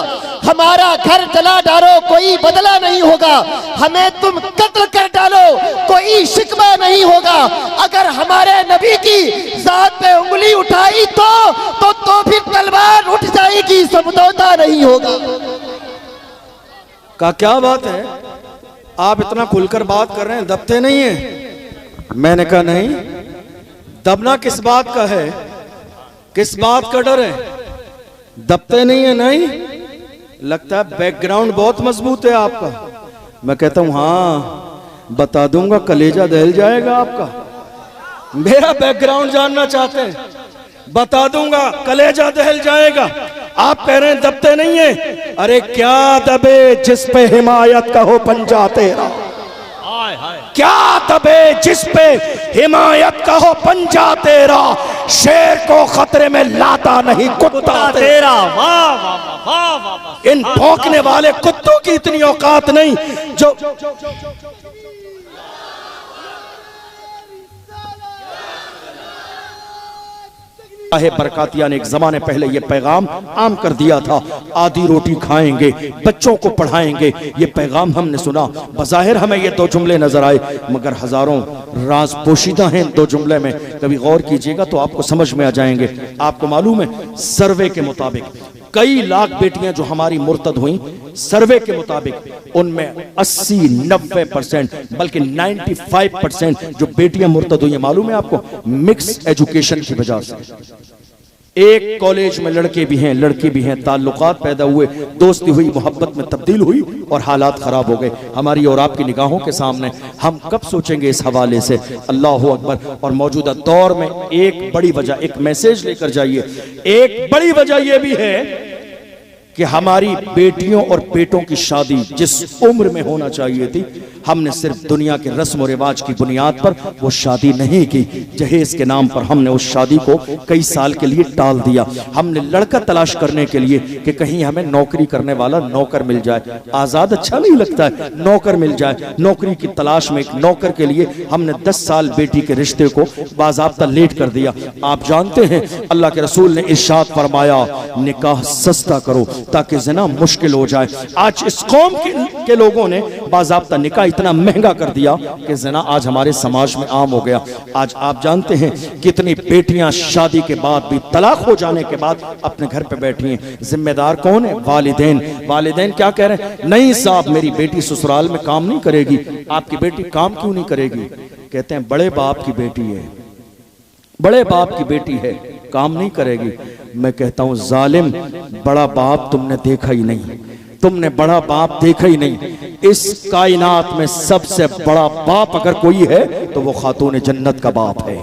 Speaker 3: हमारा घर जला डालो कोई बदला नहीं होगा। हमें तुम कत्ल कर डालो कोई शिकवा नहीं होगा। अगर हमारे नबी की जात पे उंगली उठाई तो फिर तलवार उठ जाएगी, समझौता नहीं होगा।
Speaker 1: का क्या बात है, आप इतना खुलकर बात कर रहे हैं, दबते नहीं है? मैंने कहा नहीं, दबना किस बात का है, किस बात का डर है? दबते नहीं है। नहीं, लगता है बैकग्राउंड बहुत मजबूत है आपका। मैं कहता हूं हाँ, बता दूंगा, कलेजा दहल जाएगा आपका। मेरा बैकग्राउंड जानना चाहते हैं, बता दूंगा, कलेजा दहल जाएगा। आप कह रहे हैं दबते नहीं है, अरे क्या दबे जिस पे हिमायत का हो पंजा तेरा। क्या दबे जिस पे हिमायत का हो पंजा तेरा, शेर को खतरे में लाता नहीं कुत्ता तेरा।
Speaker 2: वाह वाह वाह वाह वाह।
Speaker 1: इन भौंकने वाले कुत्तों की इतनी औकात नहीं जो बरकातिया ने एक जमाने पहले ये पैगाम आम कर दिया था, आधी रोटी खाएंगे, बच्चों को पढ़ाएंगे। ये पैगाम हमने सुना, बज़ाहिर हमें ये दो जुमले नजर आए, मगर हजारों राज पोशीदा हैं दो जुमले में। कभी गौर कीजिएगा तो आपको समझ में आ जाएंगे। आपको मालूम है, सर्वे के मुताबिक कई लाख बेटियां जो हमारी मुर्तद हुई, सर्वे के मुताबिक उनमें 80-90% बल्कि 95% जो बेटियां मुर्तद हुई, मालूम है आपको, मिक्स एजुकेशन की वजह से। एक कॉलेज में लड़के भी हैं लड़की भी हैं, ताल्लुकात पैदा हुए, दोस्ती हुई, मोहब्बत में तब्दील हुई और हालात खराब हो गए हमारी और आपकी निगाहों के सामने। हम कब सोचेंगे इस हवाले से? अल्लाह अकबर। और मौजूदा दौर में एक बड़ी वजह, एक मैसेज लेकर जाइए, एक बड़ी वजह यह भी है कि हमारी बेटियों और बेटों की शादी जिस उम्र में होना चाहिए थी, हमने सिर्फ दुनिया के रस्म और रिवाज की बुनियाद पर वो शादी नहीं की। जहेज के नाम पर हमने उस शादी को कई साल के लिए टाल दिया। हमने लड़का तलाश करने के लिए कि कहीं हमें नौकरी करने वाला नौकर मिल जाए। आजाद अच्छा नहीं लगता है, नौकर मिल जाए। नौकरी की तलाश में एक नौकर के लिए हमने 10 साल बेटी के रिश्ते को बाज़ाब्ता लेट कर दिया। आप जानते हैं अल्लाह के रसूल ने इरशाद फरमाया, निकाह सस्ता करो ताकि ज़िना मुश्किल हो जाए। आज इस कौम के लोगों ने बाज़ाब्ता निकाह इतना महंगा कर दिया कि ज़िना आज हमारे समाज में आम हो गया। आज आप जानते हैं कितनी बेटियां शादी के बाद भी, तलाक हो जाने के बाद अपने घर पे बैठी हैं। जिम्मेदार कौन है? वालिदैन। वालिदैन क्या कह रहे हैं? नहीं साहब, मेरी बेटी ससुराल में काम नहीं करेगी। आपकी बेटी काम क्यों नहीं करेगी? कहते हैं बड़े बाप की बेटी है, बड़े बाप की बेटी है, काम नहीं करेगी। मैं कहता हूं जालिम, बड़ा बाप तुमने देखा ही नहीं, तुमने बड़ा बाप देखा ही नहीं। इस कायनात में सबसे बड़ा बाप अगर कोई है तो वो खातून जन्नत का बाप है।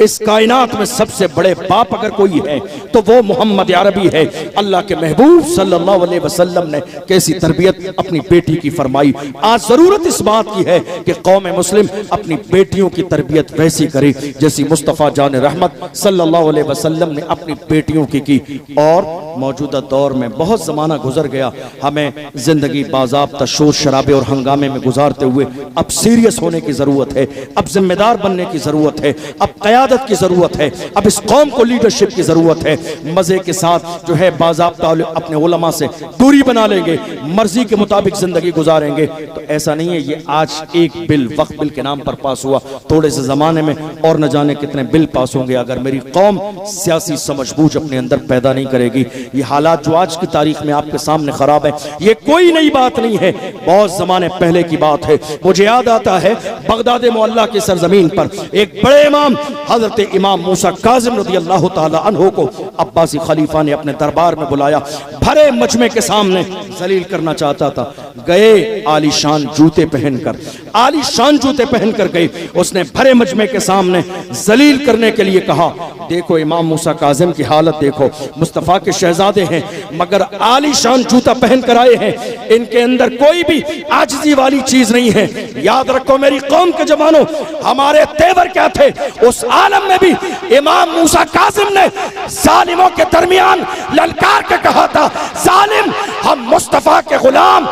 Speaker 1: इस कायनात में सबसे बड़े बाप अगर कोई है तो वो मोहम्मद अरबी है। अल्लाह के महबूब सल्लल्लाहु अलैहि वसल्लम ने कैसी तरबियत अपनी बेटी की फरमाई। आज जरूरत इस बात की है कि कौम मुस्लिम अपनी बेटियों की तरबियत वैसी करे जैसी मुस्तफ़ा जान रहमत सल्लल्लाहु अलैहि वसल्लम ने अपनी बेटियों की। और मौजूदा दौर में बहुत ज़माना गुजर गया, हमें जिंदगी बाज़ाब्ता शोर शराबे और हंगामे में गुजारते हुए अब सीरियस होने की ज़रूरत है, अब जिम्मेदार बनने की ज़रूरत है, अब क़यादत की ज़रूरत है, अब इस कौम को लीडरशिप की ज़रूरत है। मज़े के साथ जो है बाज़ाब्ता अपने उलमा से दूरी बना लेंगे, मर्जी के मुताबिक ज़िंदगी गुजारेंगे तो ऐसा नहीं है। ये आज एक बिल वक्फ बिल के नाम पर पास हुआ, थोड़े से ज़माने में और न जाने कितने बिल पास होंगे अगर मेरी कौम सियासी समझबूझ अपने अंदर पैदा नहीं करेगी। ये हालात जो आज की तारीख में आपके सामने खराब है, ये कोई नई बात नहीं है, बहुत ज़माने पहले की बात है। मुझे याद आता है बगदाद मुअल्ला की सरजमीन पर एक बड़े इमाम हजरत इमाम मूसा काज़िम रज़ियल्लाहु ताला अन्हु को अब्बासी खलीफा ने अपने दरबार में बुलाया, भरे मजमे के सामने जलील करना चाहता था। गए आलीशान जूते पहनकर, आलीशान जूते पहनकर गए, उसने भरे मजमे के सामने जलील करने के लिए कहा, देखो इमाम मूसा काज़िम की हालत देखो, मुस्तफ़ा के शहजादे हैं मगर आलीशान जूता पहन कर आए हैं, इनके अंदर कोई भी आजिज़ी वाली चीज नहीं है। याद रखो मेरी कौम के जवानों, हमारे तेवर क्या थे उस आलम में भी इमाम मूसा काज़िम ने जालिमों के दरमियान ललकार के कहा था, जालिम हम मुस्तफ़ा के गुलाम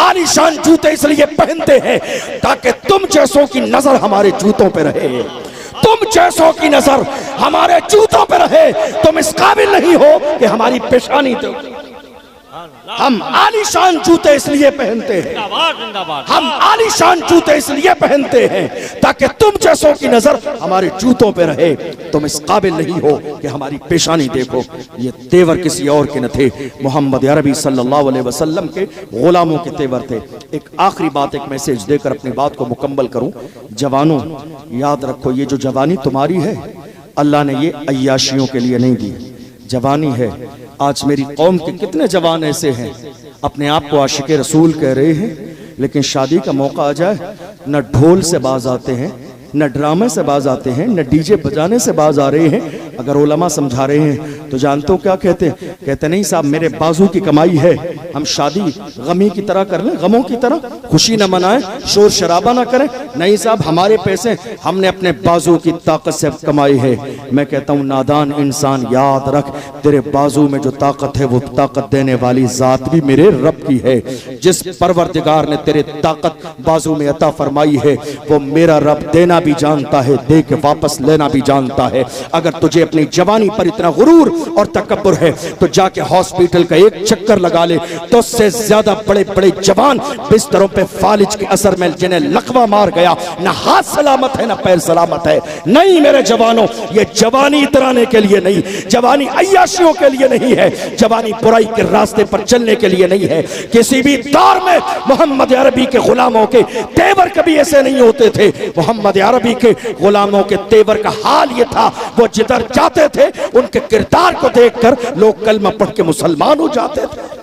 Speaker 1: आलीशान जूते इसलिए पहनते हैं ताकि तुम जैसों की नजर हमारे जूतों पे रहे, तुम जैसों की नजर हमारे जूतों पे रहे। तुम इस काबिल नहीं हो कि हमारी पेशानी दो। हम आलीशान जूते इसलिए पहनते हैं, हम आलीशान जूते इसलिए पहनते हैं ताकि तुम जैसों की नजर हमारे जूतों पे रहे। तुम इस काबिल नहीं हो कि हमारी पेशानी देखो। ये तेवर किसी और के न थे, मोहम्मद अरबी सल्लल्लाहु अलैहि वसल्लम के गुलामों के तेवर थे। एक आखिरी बात, एक मैसेज देकर अपनी बात को मुकम्मल करूं। जवानों याद रखो, ये जो जवानी तुम्हारी है अल्लाह ने ये अय्याशियों के लिए नहीं दी, जवानी है। आज मेरी कौम के कितने जवान ऐसे हैं अपने आप को आशिक रसूल कह रहे हैं, लेकिन शादी का मौका आ जाए न ढोल से बाज आते हैं, न ड्रामे से बाज आते हैं, न डीजे बजाने से बाज आ रहे हैं। अगर उलमा समझा रहे हैं तो जानते हो क्या कहते हैं? कहते नहीं साहब मेरे बाजू की कमाई है, हम शादी गमी की तरह कर लें, गमों की तरह खुशी न मनाएं, शोर शराबा ना करें। नहीं साहब, हमारे पैसे हमने अपने बाजू की ताकत से कमाई है। मैं कहता हूँ नादान इंसान, याद रख तेरे बाजू में जो ताकत है वो ताकत देने वाली जात भी मेरे रब की है। जिस परवरदिगार ने तेरे ताकत बाजू में अता फरमाई है वो मेरा रब देना भी जानता है, दे के वापस लेना भी जानता है। अगर तुझे अपनी जवानी पर इतना गुरूर और तकब्बुर है तो जाके हॉस्पिटल का एक चक्कर लगा ले, तो उससे ज्यादा बड़े बड़े जवान बिस्तरों पे फालिज के असर में जिन्हें लकवा मार गया, ना हाथ सलामत है ना पैर सलामत है। नहीं मेरे जवानों, ये जवानी इतराने के लिए नहीं, जवानी अय्याशियों के लिए नहीं है, जवानी बुराई के रास्ते पर चलने के लिए नहीं है। किसी भी दौर में मोहम्मद अरबी के गुलामों के तेवर कभी ऐसे नहीं होते थे। मोहम्मद अरबी के गुलामों के तेवर का हाल ये था, वो जिधर जाते थे उनके किरदार को देखकर लोग कलमा पढ़ के मुसलमान हो जाते थे।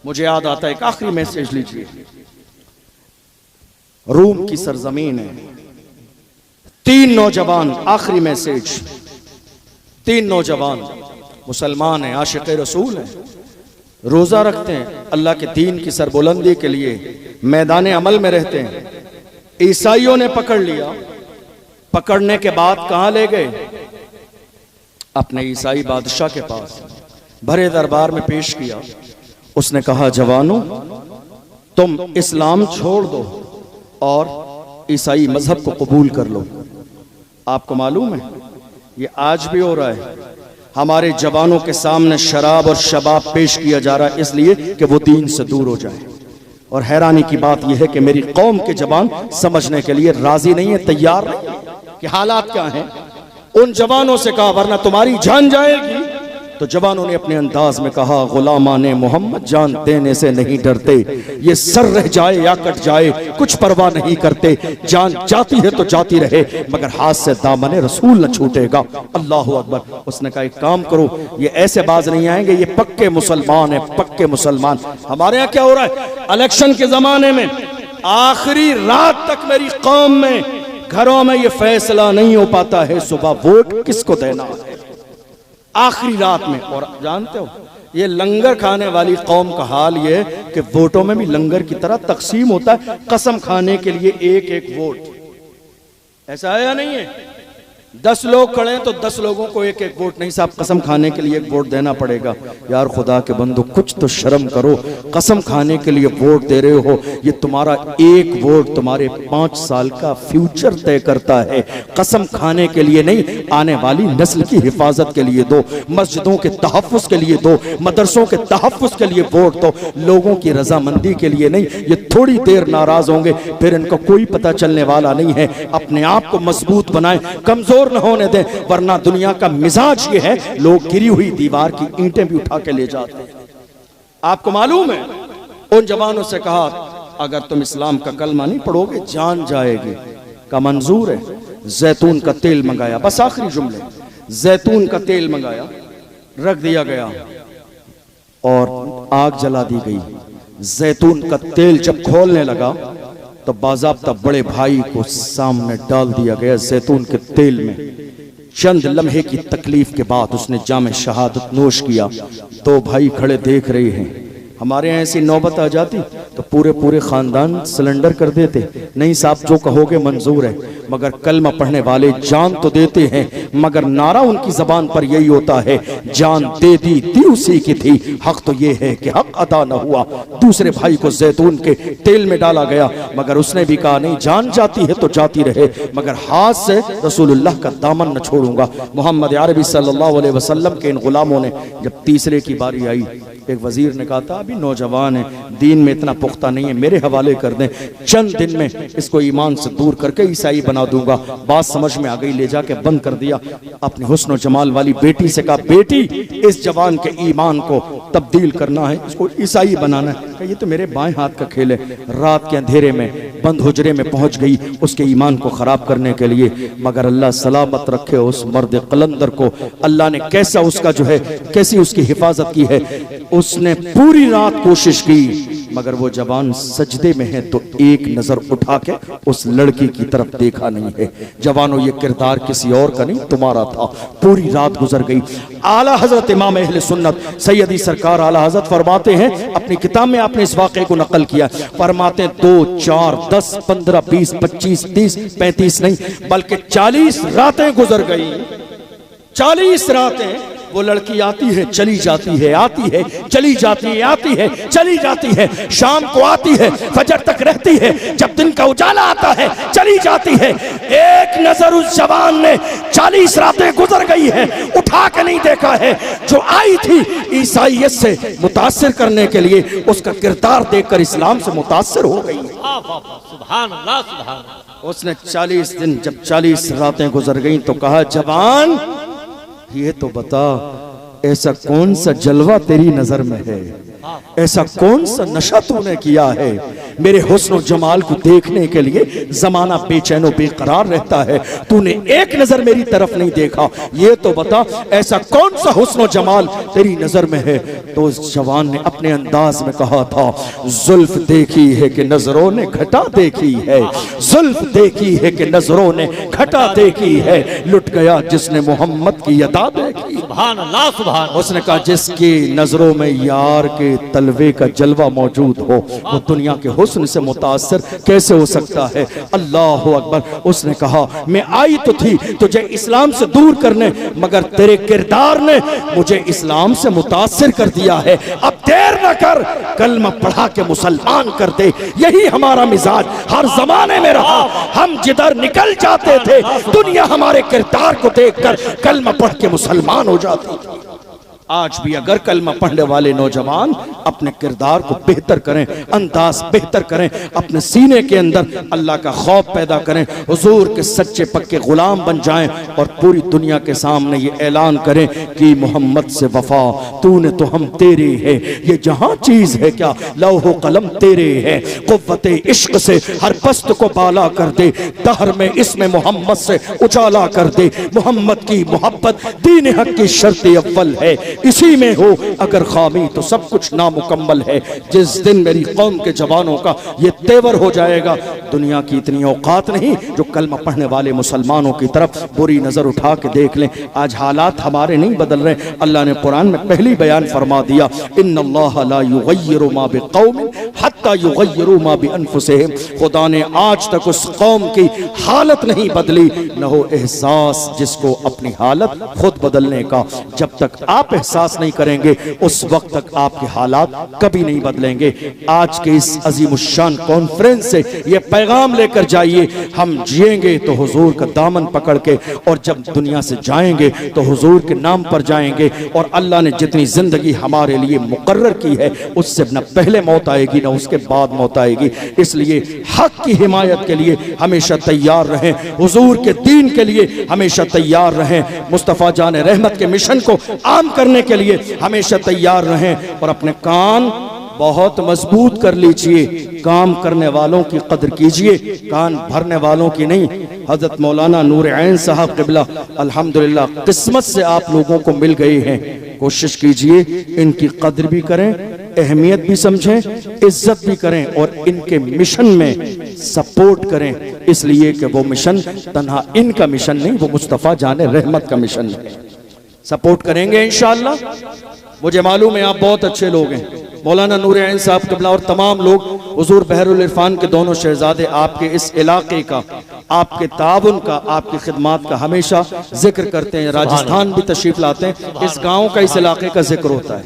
Speaker 1: मुझे याद आता है एक आखिरी मैसेज लीजिए। रूम की सरजमीन है, 3 नौजवान, आखिरी मैसेज, 3 नौजवान मुसलमान हैं, आशिक रसूल हैं, रोजा रखते हैं, अल्लाह के दीन की सरबुलंदी के लिए मैदान अमल में रहते हैं। ईसाइयों ने पकड़ लिया, पकड़ने के बाद कहां ले गए? अपने ईसाई बादशाह के पास, भरे दरबार में पेश किया। उसने कहा जवानों तुम इस्लाम छोड़ दो और ईसाई मजहब को कबूल कर लो। आपको मालूम है ये आज भी हो रहा है, हमारे जवानों के सामने शराब और शबाब पेश किया जा रहा है इसलिए कि वो दीन से दूर हो जाए। और हैरानी की बात यह है कि मेरी कौम के जवान समझने के लिए राजी नहीं है, तैयार नहीं कि हालात क्या हैं। उन जवानों से कहा वरना तुम्हारी जान जाएगी, तो जवानों ने अपने अंदाज में कहा गुलामाने मोहम्मद जान देने से नहीं डरते, ये सर रह जाए या कट जाए कुछ परवाह नहीं करते, जान जाती है तो जाती रहे मगर हाथ से दामने रसूल न छूटेगा। अल्लाह अकबर। उसने कहा एक काम करो, ये ऐसे बाज नहीं आएंगे, ये पक्के मुसलमान है, पक्के मुसलमान। हमारे यहाँ क्या हो रहा है, इलेक्शन के जमाने में आखिरी रात तक मेरी कौम में घरों में ये फैसला नहीं हो पाता है सुबह वोट किसको देना है, आखिरी रात में। और जानते हो ये लंगर खाने वाली कौम का हाल ये कि वोटों में भी लंगर की तरह तकसीम होता है, कसम खाने के लिए एक एक वोट। ऐसा है या नहीं है? 10 लोग खड़े हैं तो 10 लोगों को एक एक वोट नहीं साहब, कसम खाने के लिए एक वोट देना पड़ेगा। यार खुदा के बंदो कुछ तो शर्म करो, कसम खाने के लिए वोट दे रहे हो, ये तुम्हारा एक वोट तुम्हारे 5 साल का फ्यूचर तय करता है। कसम खाने के लिए नहीं, आने वाली नस्ल की हिफाजत के लिए दो, मस्जिदों के तहफ़्फ़ुज़ के लिए दो, मदरसों के तहफ़्फ़ुज़ के लिए वोट दो, लोगों की रजामंदी के लिए नहीं। ये थोड़ी देर नाराज होंगे फिर इनको कोई पता चलने वाला नहीं है। अपने आप को मजबूत बनाएं, कमजोर न होने दें, वरना दुनिया का मिजाज ये है लोग गिरी हुई दीवार की ईंटें भी उठा के ले जाते हैं। आपको मालूम है उन जवानों से कहा अगर तुम इस्लाम का कलमा नहीं पढ़ोगे जान जाएगी। का मंजूर है, जैतून का तेल मंगाया, बस आखिरी जुमले, जैतून का तेल मंगाया, रख दिया गया और आग जला दी गई। जैतून का तेल जब खोलने लगा तो बाज़ाब्ता बड़े भाई को सामने डाल दिया गया जैतून के तेल में। चंद लम्हे की तकलीफ के बाद उसने जामे शहादत नोश किया। 2 भाई खड़े देख रहे हैं। हमारे यहाँ ऐसी नौबत आ जाती तो पूरे पूरे खानदान सिलेंडर कर देते। नहीं साहब जो कहोगे मंजूर है, मगर कलमा पढ़ने वाले जान तो देते हैं मगर नारा उनकी जबान पर यही होता है जान दे दी उसी की थी, हक तो ये है कि हक अदा न हुआ। दूसरे भाई को जैतून के तेल में डाला गया मगर उसने भी कहा नहीं जान जाती है तो जाती रहे मगर हाथ से रसूलुल्लाह का दामन न छोड़ूंगा। मोहम्मद अरबी सल्लल्लाहु अलैहि वसल्लम के इन गुलामों ने जब तीसरे की बारी आई, एक वजीर ने कहा था अभी नौजवान है, दीन में इतना पुख्ता नहीं है, मेरे हवाले कर दें, चंद दिन में इसको ईमान से दूर करके ईसाई बना दूंगा। बात समझ में आ गई, ले जाके बंद कर दिया। अपनी हुस्न जमाल वाली बेटी से कहा बेटी इस जवान के ईमान को तब्दील करना है, इसको ईसाई बनाना है। कहा ये तो मेरे बाएं हाथ का खेल है। रात के अंधेरे में बंद हुजरे में पहुंच गई उसके ईमान को खराब करने के लिए, मगर अल्लाह सलामत रखे उस मर्द कलंदर को। अल्लाह ने कैसा उसका जो है कैसी उसकी हिफाजत की है। उसने पूरी रात कोशिश की मगर वो जवान सजदे में है तो एक नजर उठा के उस लड़की की तरफ देखा नहीं है। जवानों, ये किरदार किसी और का नहीं, तुम्हारा था। पूरी रात गुजर गई। आला हजरत इमाम अहले सुन्नत सैयदी सरकार आला हजरत फरमाते हैं, अपनी किताब में आपने इस वाक़े को नकल किया, फरमाते हैं 2, 4, 10, 15, 20, 25, 30, 35 नहीं बल्कि 40 रातें गुजर गई। 40 रातें वो लड़की आती है चली जाती है, आती है चली जाती है, आती है चली जाती है, शाम को आती है फजर तक रहती है, जब दिन का उजाला आता है चली जाती है। एक नजर उस जवान ने 40 रातें गुजर गई है उठा के नहीं देखा है। जो आई थी ईसाइयत से मुतासिर करने के लिए, उसका किरदार देखकर इस्लाम से मुतासिर हो गई।
Speaker 2: सुभान अल्लाह, सुभान अल्लाह।
Speaker 1: उसने 40 दिन, जब 40 रातें गुजर गई तो कहा, जवान ये तो बता, ऐसा कौन सा जलवा तेरी नजर में है, ऐसा कौन सा नशा तूने किया है, मेरे हुस्न और जमाल को देखने के लिए जमाना बेचैन और बेकरार रहता है, तूने एक नजर मेरी तरफ नहीं देखा, ये तो बता ऐसा कौन सा हुस्न और जमाल तेरी नजर में है। तो उस जवान ने अपने अंदाज में कहा था, जुल्फ देखी है कि नजरों ने घटा देखी है, जुल्फ देखी है कि नजरों ने घटा देखी है, लुट गया जिसने मोहम्मद की अदा देखी।
Speaker 2: सुभान अल्लाह, सुभान।
Speaker 1: उसने कहा, जिसकी नजरों में यार के तलवे का जलवा मौजूद हो वो दुनिया के हुस्न से मुतासर कैसे हो सकता है। अल्लाह अकबर। उसने कहा, मैं आई तो थी तुझे इस्लाम से दूर करने, मगर तेरे किरदार ने मुझे इस्लाम से मुतासर कर दिया है। अब देर न कर, कलमा पढ़ा के मुसलमान कर दे। यही हमारा मिजाज हर जमाने में रहा। हम जिधर निकल जाते थे दुनिया हमारे किरदार को देखकर कलमा पढ़ के मुसलमान हो जाती थी। आज भी अगर कलमा पढ़ने वाले नौजवान अपने किरदार को बेहतर करें, अंदाज बेहतर करें, अपने सीने के अंदर अल्लाह का खौफ पैदा करें, हुजूर के सच्चे पक्के गुलाम बन जाएं और पूरी दुनिया के सामने ये ऐलान करें कि मोहम्मद से वफा, तूने तो हम तेरे हैं, ये जहां चीज है क्या लौहो कलम तेरे है, कुव्वते इश्क से हर पस्त को बाला कर दे, दहर में इसमें मोहम्मद से उजाला कर दे। मोहम्मद की मोहब्बत दीन हक की शर्त अव्वल है, इसी में हो अगर खामी तो सब कुछ नामुकम्मल है। जिस दिन मेरी कौम के जवानों का ये तेवर हो जाएगा, दुनिया की इतनी औकात नहीं जो कलमा पढ़ने वाले मुसलमानों की तरफ बुरी नजर उठा के देख लें। आज हालात हमारे नहीं बदल रहे। अल्लाह ने कुरान में पहली बयान फरमा दिया, इन्नल्लाह ला युगय्यिरु मा बिक़ौमिन हत्ता युगय्यिरु मा बिअनफुसिहिम। खुदा ने आज तक उस कौम की हालत नहीं बदली, न हो एहसास जिसको अपनी हालत खुद बदलने का। जब तक आप एहसास नहीं करेंगे उस वक्त तक आपके हालात कभी नहीं बदलेंगे। आज के इस अजीमुशान कॉन्फ्रेंस से ये पैगाम लेकर जाइए, हम जिएंगे तो हुजूर का दामन पकड़ के, और जब दुनिया से जाएंगे तो हुजूर के नाम पर जाएंगे। और अल्लाह ने जितनी जिंदगी हमारे लिए मुकर्रर की है उससे न पहले मौत आएगी न उसके बाद मौत आएगी। इसलिए हक की हिमायत के लिए हमेशा तैयार रहें, हुजूर के दीन के लिए हमेशा तैयार रहें, मुस्तफ़ा जान रहमत के मिशन को आम करने के लिए हमेशा तैयार रहें। और अपने कान बहुत मजबूत कर लीजिए, काम करने वालों की कदर कीजिए, कान भरने वालों की नहीं। हजरत मौलाना नूर ऐन साहब क़िबला अल्हम्दुलिल्लाह किस्मत से आप लोगों को मिल गए हैं। कोशिश कीजिए इनकी कदर भी करें, अहमियत भी समझें, इज्जत भी करें और इनके मिशन में सपोर्ट करें, इसलिए कि वो मिशन तन्हा इनका मिशन नहीं, वो मुस्तफ़ा जाने रहमत का मिशन है। सपोर्ट करेंगे इंशाअल्लाह। मुझे मालूम है आप बहुत अच्छे लोग हैं। मौलाना नूर ऐन साहब क़िबला और तमाम लोग हुजूर बहरुल इरफान के दोनों शहजादे आपके इस इलाके का, आपके ताउन का, आपकी खिदमात का हमेशा जिक्र करते हैं। राजस्थान भी तशरीफ लाते हैं, इस गांव का, इस इलाके का जिक्र होता है।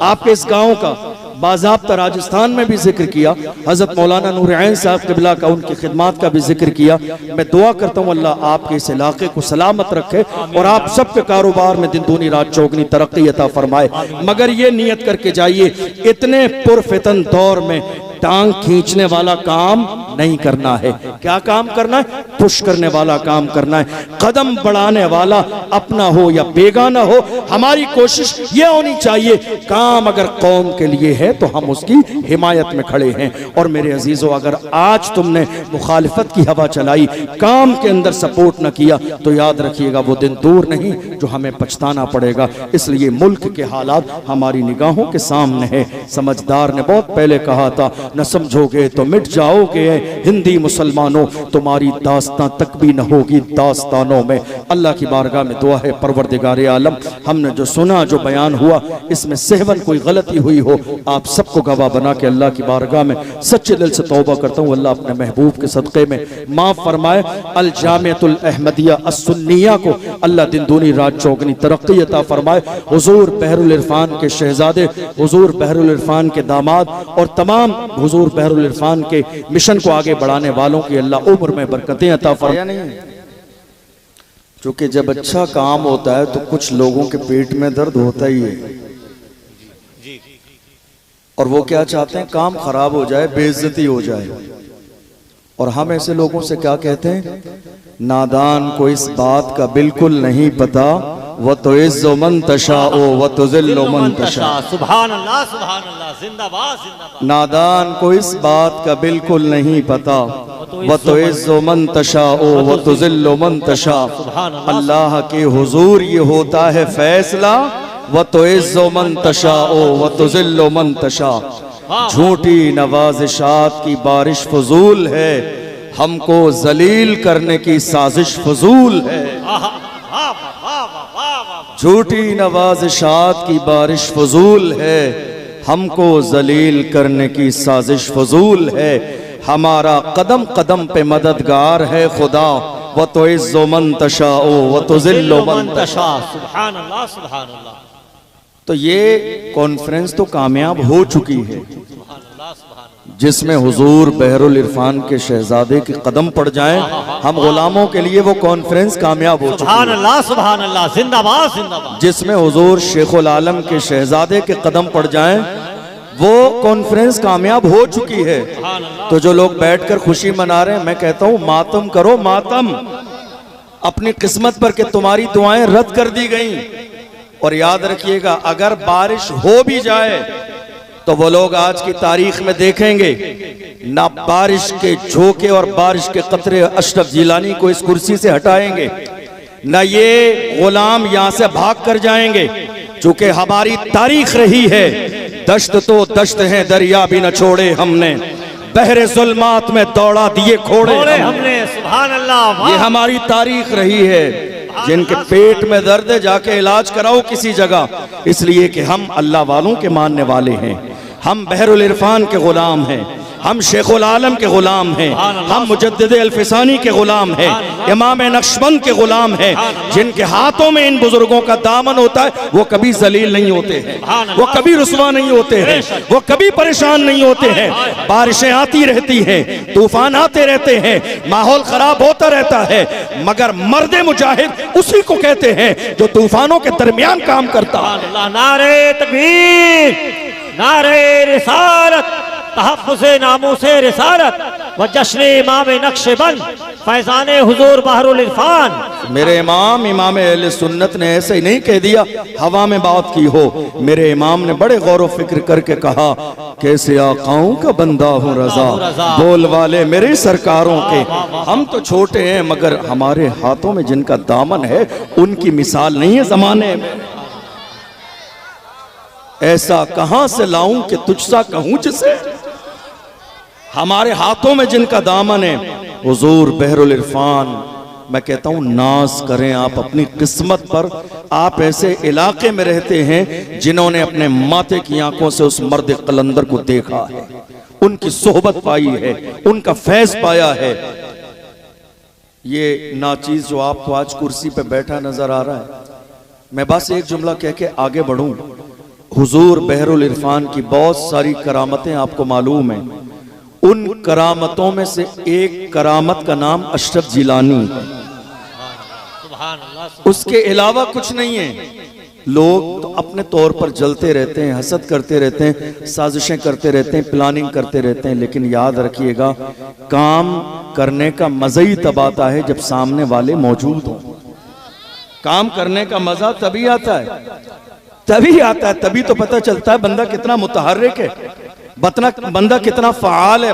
Speaker 1: आपके इस गांव का बाज़ाब्ता राजस्थान में भी जिक्र किया, हजरत मौलाना नूर ऐन साहब क़िबला का, उनकी खिदमात का भी जिक्र किया। मैं दुआ करता हूँ अल्लाह आपके इस इलाके को सलामत रखे और आप सबके कारोबार में दिन दूनी रात चौगनी तरक्की अता फरमाए। मगर ये नियत करके जाइए, इतने पुरफितन दौर में टांग खींचने वाला काम नहीं करना है। क्या काम करना है? पुश करने वाला काम करना है, कदम बढ़ाने वाला अपना हो या बेगाना हो। हमारी कोशिश ये होनी चाहिए, काम अगर कौम के लिए है तो हम उसकी हिमायत में खड़े हैं। और मेरे अजीजों, अगर आज तुमने मुखालिफत की हवा चलाई, काम के अंदर सपोर्ट न किया, तो याद रखिएगा वो दिन दूर नहीं जो हमें पछताना पड़ेगा। इसलिए मुल्क के हालात हमारी निगाहों के सामने है। समझदार ने बहुत पहले कहा था, न समझोगे तो मिट जाओगे हिंदी मुसलमानों, तुम्हारी दास्तां तक भी न होगी दास्तानों में। अल्लाह की बारगाह में दुआ है, परवरदिगार आलम, हमने जो सुना, जो बयान हुआ, इसमें सहवन कोई गलती हुई हो, आप सबको गवाह बना के अल्लाह की बारगाह में सच्चे दिल से तौबा करता हूँ। अल्लाह अपने महबूब के सदक़े में माफ़ फरमाए। अल जामियतुल अहमदिया अस्सुन्निया को अल्लाह दिन दूनी रात चौगनी तरक्की अता फरमाए। हुजूर बहरुल इरफान के शहजादे, हुजूर बहरुल इरफान के दामाद और तमाम हुजूर बहरुल इरफान के मिशन को आगे बढ़ाने वालों की अल्लाह उम्र में बरकतें अता फरमाए। क्योंकि जब अच्छा काम होता है तो कुछ लोगों के पेट में दर्द होता ही है, और वो क्या चाहते हैं? काम खराब हो जाए, बेइज्जती हो जाए। और हम ऐसे लोगों से क्या कहते हैं? नादान को इस बात का बिल्कुल नहीं पता, व तो इज़्ज़ु मन तशाओ व तुज़िल्लु मन तशा।
Speaker 2: सुभान अल्लाह, सुभान अल्लाह, जिंदाबाद जिंदाबाद।
Speaker 1: नादान को इस बात का बिल्कुल नहीं पता, व तो इज़्ज़ु मन तशाओ व तुज़िल्लु मन तशा। अल्लाह के हुजूर ये होता है फैसला, व तो इज़्ज़ु मन तशाओ व तुज़िल्लु मन तशा। झूठी नवाज़िशात की बारिश फजूल है, हमको जलील करने की साजिश फजूल है। झूठी नवाज़िशात की बारिश फजूल है, हमको जलील करने की साजिश फजूल है। हमारा कदम कदम पे मददगार है खुदा, व तो इज़्ज़ु मन तशाओ व तुज़िल्लु मन तशा।
Speaker 2: सुभान अल्लाह, सुभान अल्लाह।
Speaker 1: तो ये कॉन्फ्रेंस तो कामयाब हो चुकी है, जिसमें हुजूर बहरुल इरफान के शहजादे के कदम पड़ जाएं, हम गुलामों के लिए वो कॉन्फ्रेंस कामयाब हो चुकी है।
Speaker 2: सुभान अल्लाह, सुभान अल्लाह, जिंदाबाद जिंदाबाद।
Speaker 1: जिसमें हुजूर शेखुल आलम के शहजादे के कदम पड़ जाएं, वो कॉन्फ्रेंस कामयाब हो चुकी है। तो जो लोग बैठकर खुशी मना रहे हैं, मैं कहता हूं मातम करो, मातम अपनी किस्मत पर कि तुम्हारी दुआएं रद्द कर दी गई। और याद रखिएगा, अगर बारिश हो भी जाए तो वो लोग आज की तारीख में देखेंगे, ना बारिश के झोंके और बारिश के कतरे अशरफ जिलानी को इस कुर्सी से हटाएंगे, ना ये गुलाम यहां से भाग कर जाएंगे। चूंकि हमारी तारीख रही है, दश्त तो दश्त है, दरिया भी न छोड़े हमने, बहरे जुल्मात में दौड़ा दिए खोड़े
Speaker 2: हमने। सुभान अल्लाह,
Speaker 1: ये हमारी तारीख रही है। जिनके पेट में दर्द है, जाके इलाज कराओ किसी जगह, इसलिए कि हम अल्लाह वालों के मानने वाले हैं, हम बहरुल इरफान के गुलाम हैं, हम शेखुल आलम के गुलाम हैं, हम मुजद्दिद अल्फिसानी के गुलाम हैं, इमाम नक्शबंद के गुलाम हैं। जिनके हाथों में इन बुजुर्गों का दामन होता है, वो कभी जलील नहीं होते हैं, वो कभी रुसवा नहीं होते हैं, वो कभी परेशान नहीं होते हैं। बारिशें आती रहती हैं, तूफान आते रहते हैं, माहौल खराब होता रहता है, मगर मर्द मुजाहिद उसी को कहते हैं जो तूफानों के दरमियान काम करता है।
Speaker 2: नारे तकबीर, नारे रिसालत, तहफ़्फ़ुज़े नामूसे रिसालत व जश्न इमाम नक्शबंद फैज़ाने हुजूर बहरुल इरफान।
Speaker 1: मेरे इमाम इमाम अहले सुन्नत ने ऐसे ही नहीं कह दिया, हवा में बात की हो। मेरे इमाम ने बड़े गौर व फिक्र करके कहा, कैसे आकाओं का बंदा हूँ रजा, बोल वाले मेरे सरकारों के। हम तो छोटे हैं, मगर हमारे हाथों में जिनका दामन है, उनकी मिसाल नहीं है जमाने में। ऐसा कहां से लाऊं कि तुझसा कहूं जिसे, हमारे हाथों में जिनका दामन है, हुजूर बहरुल इरफान। मैं कहता हूं नाज करें आप अपनी किस्मत पर। आप ऐसे इलाके में रहते हैं जिन्होंने अपने माथे की आंखों से उस मर्द कलंदर को देखा है, उनकी सोहबत पाई है, उनका फैज पाया है। ये नाचीज जो आपको आज कुर्सी पे बैठा नजर आ रहा है, मैं बस एक जुमला कह के आगे बढ़ूं। हुजूर बहरुल इरफान की बहुत सारी करामतें आपको मालूम है। उन करामतों में से एक करामत का नाम अशरफ जिलानी है, उसके अलावा कुछ नहीं है। लोग तो अपने तौर पर जलते रहते हैं, हसद करते रहते हैं, साजिशें करते रहते हैं, प्लानिंग करते रहते हैं, लेकिन याद रखिएगा काम करने का मजा ही तब आता है जब सामने वाले मौजूद हों। काम करने का मजा तभी आता है, तभी तो पता चलता है बंदा कितना मुतहर्रिक है, बंदा कितना फ़आल है,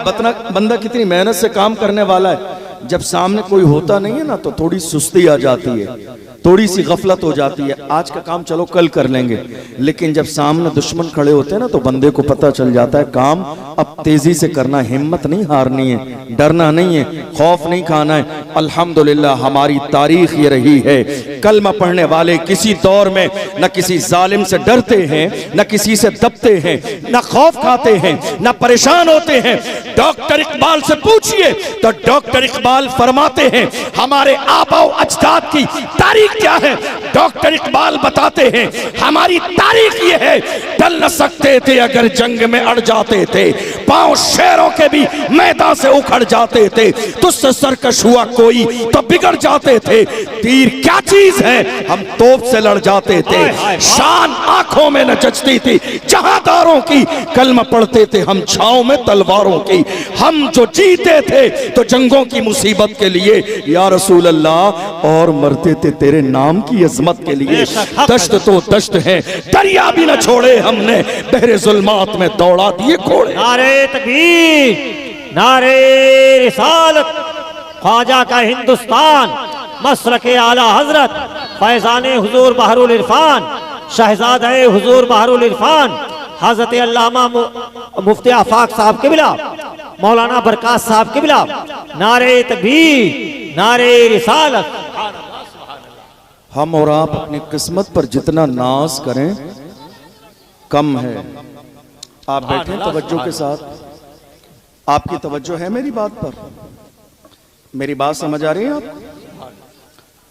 Speaker 1: बंदा कितनी मेहनत से काम करने वाला है। जब सामने कोई होता नहीं है ना तो थोड़ी सुस्ती आ जाती है, थोड़ी सी गफलत हो जाती है, आज का काम चलो कल कर लेंगे। लेकिन जब सामने दुश्मन खड़े होते हैं ना तो बंदे को पता चल जाता है काम अब तेजी से करना, हिम्मत नहीं हारनी है, डरना नहीं है, खौफ नहीं खाना है। अल्हम्दुलिल्लाह हमारी तारीख ये रही है, कलमा पढ़ने वाले किसी दौर में न किसी जालिम से डरते हैं, न किसी से दबते हैं, न खौफ खाते हैं, न परेशान होते हैं। डॉक्टर इकबाल से पूछिए तो डॉक्टर इकबाल फरमाते हैं हमारे आबाओ अजदाद की तारीख क्या है। डॉक्टर इकबाल बताते हैं हमारी तारीख ये है, टल न सकते थे अगर जंग में अड़ जाते थे, पांव शेरों के भी मैदान से उखड़ जाते थे, तुझसे सरकश हुआ कोई तो बिगड़ जाते थे, तीर क्या चीज है हम तोप से लड़ जाते थे, शान आंखों में न जचती थी जहांदारों की, कलमा पढ़ते थे हम छांव में तलवारों की, हम जो जीते थे तो जंगों की मुसीबत के लिए या रसूल अल्लाह, और मरते थे तेरे नाम की अजमत के लिए। दश्त तो दश्त है, दरिया भी न छोड़े हमने, बहरे जुल्मात में दौड़ा दिए घोड़े।
Speaker 2: नारे तकबीर, नारे रिसालत, ख्वाजा का हिंदुस्तान, मसलके आला हजरत, फैजाने हुजूर बहरुल इरफान, शहजादे हुजूर बहरुल इरफान, हजरत अल्लामा मुफ्ती आफाक साहब किबला, मौलाना बरकात साहब किबला। नारे तकबीर, नारे रिसालत।
Speaker 1: हम और आप अपनी किस्मत पर जितना नाज करें कम है। आप बैठे तवज्जो के साथ, आपकी तवज्जो है मेरी बात पर, मेरी बात समझ आ रही है आप?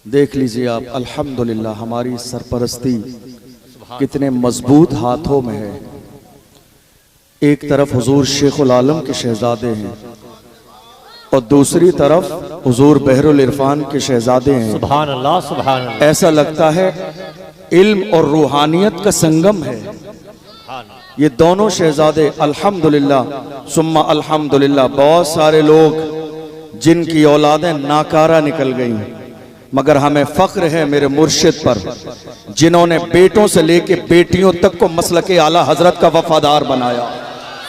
Speaker 1: देख लीजिए आप, अल्हम्दुलिल्लाह हमारी सरपरस्ती कितने मजबूत हाथों में है। एक तरफ हुजूर शेखुल आलम के शहजादे हैं और दूसरी तरफ हुजूर बहरुल इरफान के शहजादे हैं।
Speaker 2: सुभान अल्लाह, सुभान अल्लाह।
Speaker 1: ऐसा लगता है इल्म और रूहानियत का संगम है। ये दोनों शहजादे अल्हम्दुलिल्लाह सुम्मा अल्हम्दुलिल्लाह, बहुत सारे लोग जिनकी औलादें नाकारा निकल गई, मगर हमें फख्र है मेरे मुर्शिद पर जिन्होंने बेटों से लेके बेटियों तक को मसलके आला हजरत का वफादार बनाया।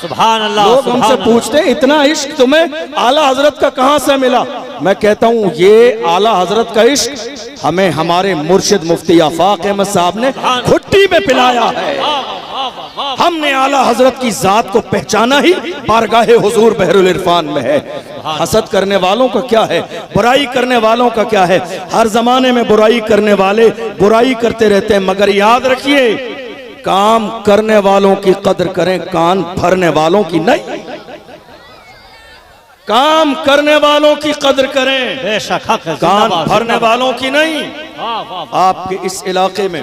Speaker 2: सुभान अल्लाह।
Speaker 1: लोग हमसे पूछते हैं इतना इश्क तुम्हें आला हजरत का कहां से मिला? मैं कहता हूं ये आला हजरत का इश्क हमें हमारे मुर्शिद मुफ्ती आफाक अहमद साहब ने घुट्टी में पिलाया है। हमने आला हजरत की जात को पहचाना ही बारगाहे हुजूर बहरुल इरफान में है। हसद करने वालों का क्या है, बुराई करने वालों का क्या है? हर जमाने में बुराई करने वाले बुराई करते रहते हैं, मगर याद रखिए काम करने वालों की कदर करें, कान भरने वालों की नहीं। काम करने वालों की कदर करें,
Speaker 2: बेशक हक है,
Speaker 1: कान भरने वालों की नहीं। आपके इस इलाके में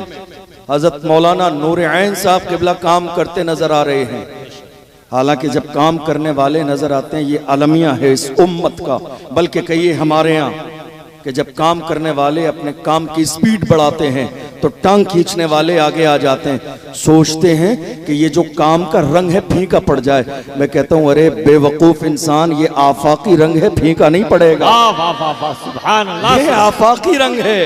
Speaker 1: हजरत मौलाना नूर ऐन साहब किबला काम करते नजर आ रहे हैं। हालांकि जब काम करने वाले नजर आते हैं ये अलमिया है इस उम्मत का, बल्कि कहिए हमारे यहाँ कि जब काम करने वाले अपने काम की स्पीड बढ़ाते हैं तो टांग खींचने वाले आगे आ जाते हैं, सोचते हैं कि ये जो काम का रंग है फीका पड़ जाए। मैं कहता हूँ अरे बेवकूफ इंसान, ये आफाकी रंग है, फीका नहीं पड़ेगा।
Speaker 2: सुभान अल्लाह।
Speaker 1: ये आफाकी रंग है,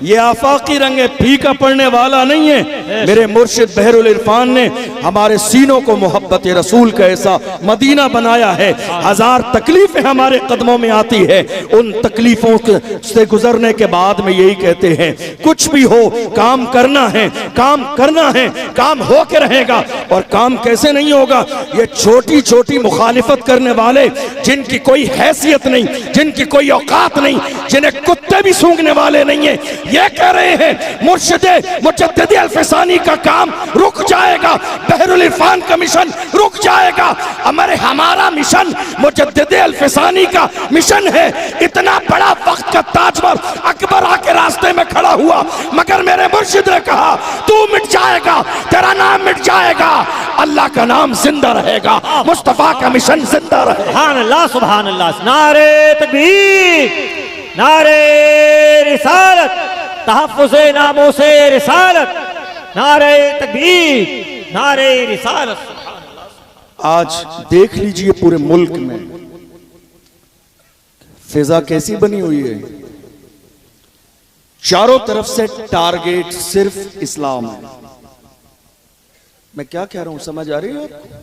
Speaker 1: ये आफाकी रंग है, फीका पड़ने वाला नहीं है। मेरे मुर्शिद बहरुल इरफान ने हमारे सीनों को मोहब्बत रसूल का ऐसा मदीना बनाया है। हजार तकलीफें हमारे कदमों में आती है, उन तकलीफों से गुजरने के बाद में यही कहते हैं कुछ भी हो काम करना है, काम करना है, काम हो के रहेगा। और काम कैसे नहीं होगा? ये छोटी छोटी मुखालिफत करने वाले जिनकी कोई हैसियत नहीं, जिनकी कोई औकात नहीं, जिन्हें कुत्ते भी सूंघने वाले नहीं है, ये कह रहे हैं मुर्शिदे मुजद्दिद अल्फसानी का काम रुक जाएगा, बहरुल इरफान का मिशन रुक जाएगा। हमारा मिशन मुजद्दिद अल्फसानी का मिशन है। इतना बड़ा वक्त का ताजवर अकबर आके रास्ते में खड़ा हुआ, मगर मेरे मुर्शिद ने कहा तू मिट जाएगा, तेरा नाम मिट जाएगा, अल्लाह का नाम जिंदा रहेगा, मुस्तफा का मिशन जिंदा रहेगा।
Speaker 2: सुभान अल्लाह, सुभान अल्लाह। नारे तकबीर, नारे रिसालत, तहफ़्फ़ुज़े नामों से रिसालत, नारे तकबीर, नारे रिसालत।
Speaker 1: आज देख लीजिए पूरे मुल्क में फिजा कैसी बनी हुई है। चारों तरफ से टारगेट सिर्फ इस्लाम है। मैं क्या कह रहा हूं, समझ आ रही है आपको?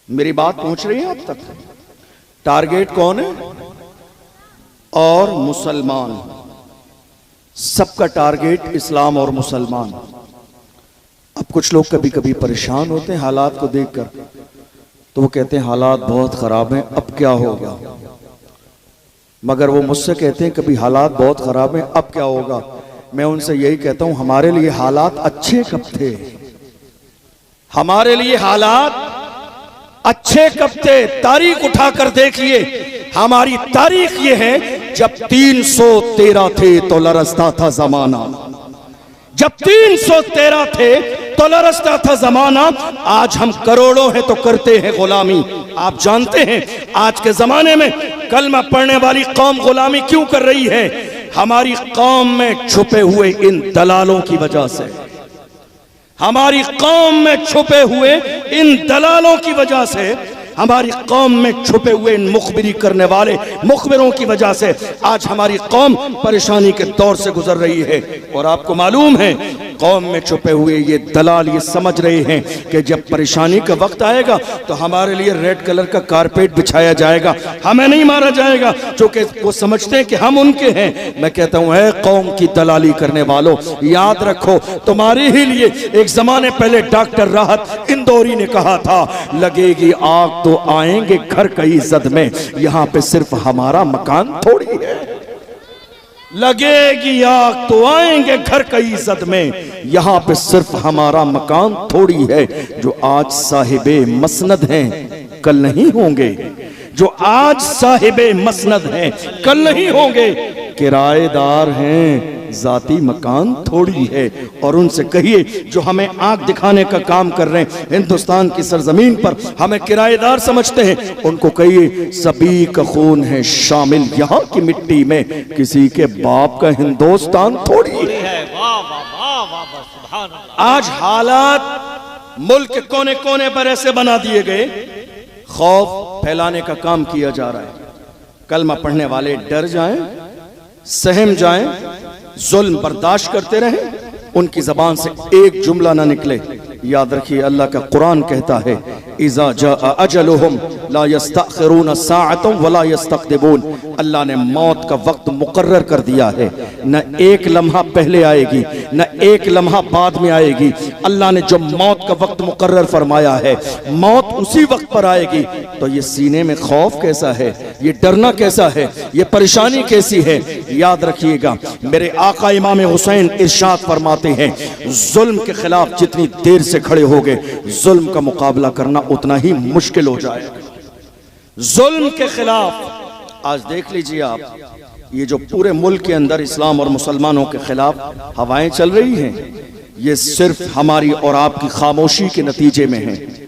Speaker 1: मेरी बात पहुंच रही है आप तक? टारगेट कौन है? और मुसलमान। सबका टारगेट इस्लाम और मुसलमान। अब कुछ लोग कभी कभी परेशान होते हैं हालात को देखकर, तो वो कहते हैं हालात बहुत खराब हैं, अब क्या होगा। मगर वो मुझसे कहते हैं कभी हालात बहुत खराब हैं, अब क्या होगा। मैं उनसे यही कहता हूं, हमारे लिए हालात अच्छे कब थे? हमारे लिए हालात अच्छे कब थे? तारीख उठाकर देखिए। हमारी तारीख ये है, जब 313 थे तो लरसता था जमाना। जब 313 थे तो लरसता था जमाना। आज हम करोड़ों हैं तो करते हैं गुलामी। आप जानते हैं आज के जमाने में कलमा पढ़ने वाली कौम गुलामी क्यों कर रही है? हमारी कौम में छुपे हुए इन दलालों की वजह से। हमारी कौम में छुपे हुए इन दलालों की वजह से, हमारी कौम में छुपे हुए इन मुखबिरी करने वाले मुखबिरों की वजह से आज हमारी कौम परेशानी के दौर से गुजर रही है। और आपको मालूम है, कौम में छुपे हुए ये दलाल ये समझ रहे हैं कि जब परेशानी का वक्त आएगा तो हमारे लिए रेड कलर का कारपेट बिछाया जाएगा, हमें नहीं मारा जाएगा, क्योंकि वो समझते हैं कि हम उनके हैं। मैं कहता हूं, है कौम की दलाली करने वालों, याद रखो तुम्हारे ही लिए एक जमाने पहले डॉक्टर राहत इंदौरी ने कहा था, लगेगी आग तो आएंगे घर कई जद में, यहां पे सिर्फ हमारा मकान थोड़ी है। लगेगी आग तो आएंगे घर कई इज्जत में, यहां पे सिर्फ हमारा मकान थोड़ी है। जो आज साहिबे मसनद हैं कल नहीं होंगे, जो आज साहिबे मसनद हैं कल नहीं होंगे। किराएदार हैं, जाती मकान थोड़ी है। और उनसे कहिए जो हमें आंख दिखाने का काम कर रहे हैं हिंदुस्तान की सरजमीन पर, हमें किराएदार समझते हैं, उनको कहिए सभी का खून है शामिल यहाँ की मिट्टी में, किसी के बाप का हिंदुस्तान थोड़ी है। आज हालात मुल्क के कोने कोने पर ऐसे बना दिए गए, खौफ फैलाने का काम किया जा रहा है। कलमा पढ़ने वाले डर जाएं, सहम जाएं, जुल्म बर्दाश्त करते रहें, उनकी जबान से एक जुमला ना निकले। याद रखिए, अल्लाह का कुरान कहता है, इज़ा जाअ अजलुहुम ला यस्तअखिरून साअतन वला यस्तक़दिमून। अल्लाह ने मौत का वक्त मुकर्रर कर दिया है, न एक लम्हा पहले आएगी न एक लम्हा बाद में आएगी। अल्लाह ने जो मौत का वक्त मुकर्रर फरमाया है, मौत उसी वक्त पर आएगी। तो ये सीने में खौफ कैसा है, ये डरना कैसा है, ये परेशानी कैसी है। याद रखिएगा, मेरे आका इमाम हुसैन इरशाद फरमाते हैं, जुल्म के खिलाफ जितनी देर से खड़े होगे, जुल्म का मुकाबला करना उतना ही मुश्किल हो जाएगा। जुल्म के खिलाफ आज देख लीजिए आप, ये जो पूरे मुल्क के अंदर इस्लाम और मुसलमानों के खिलाफ हवाएं चल रही हैं, ये सिर्फ हमारी और आपकी खामोशी के नतीजे में है।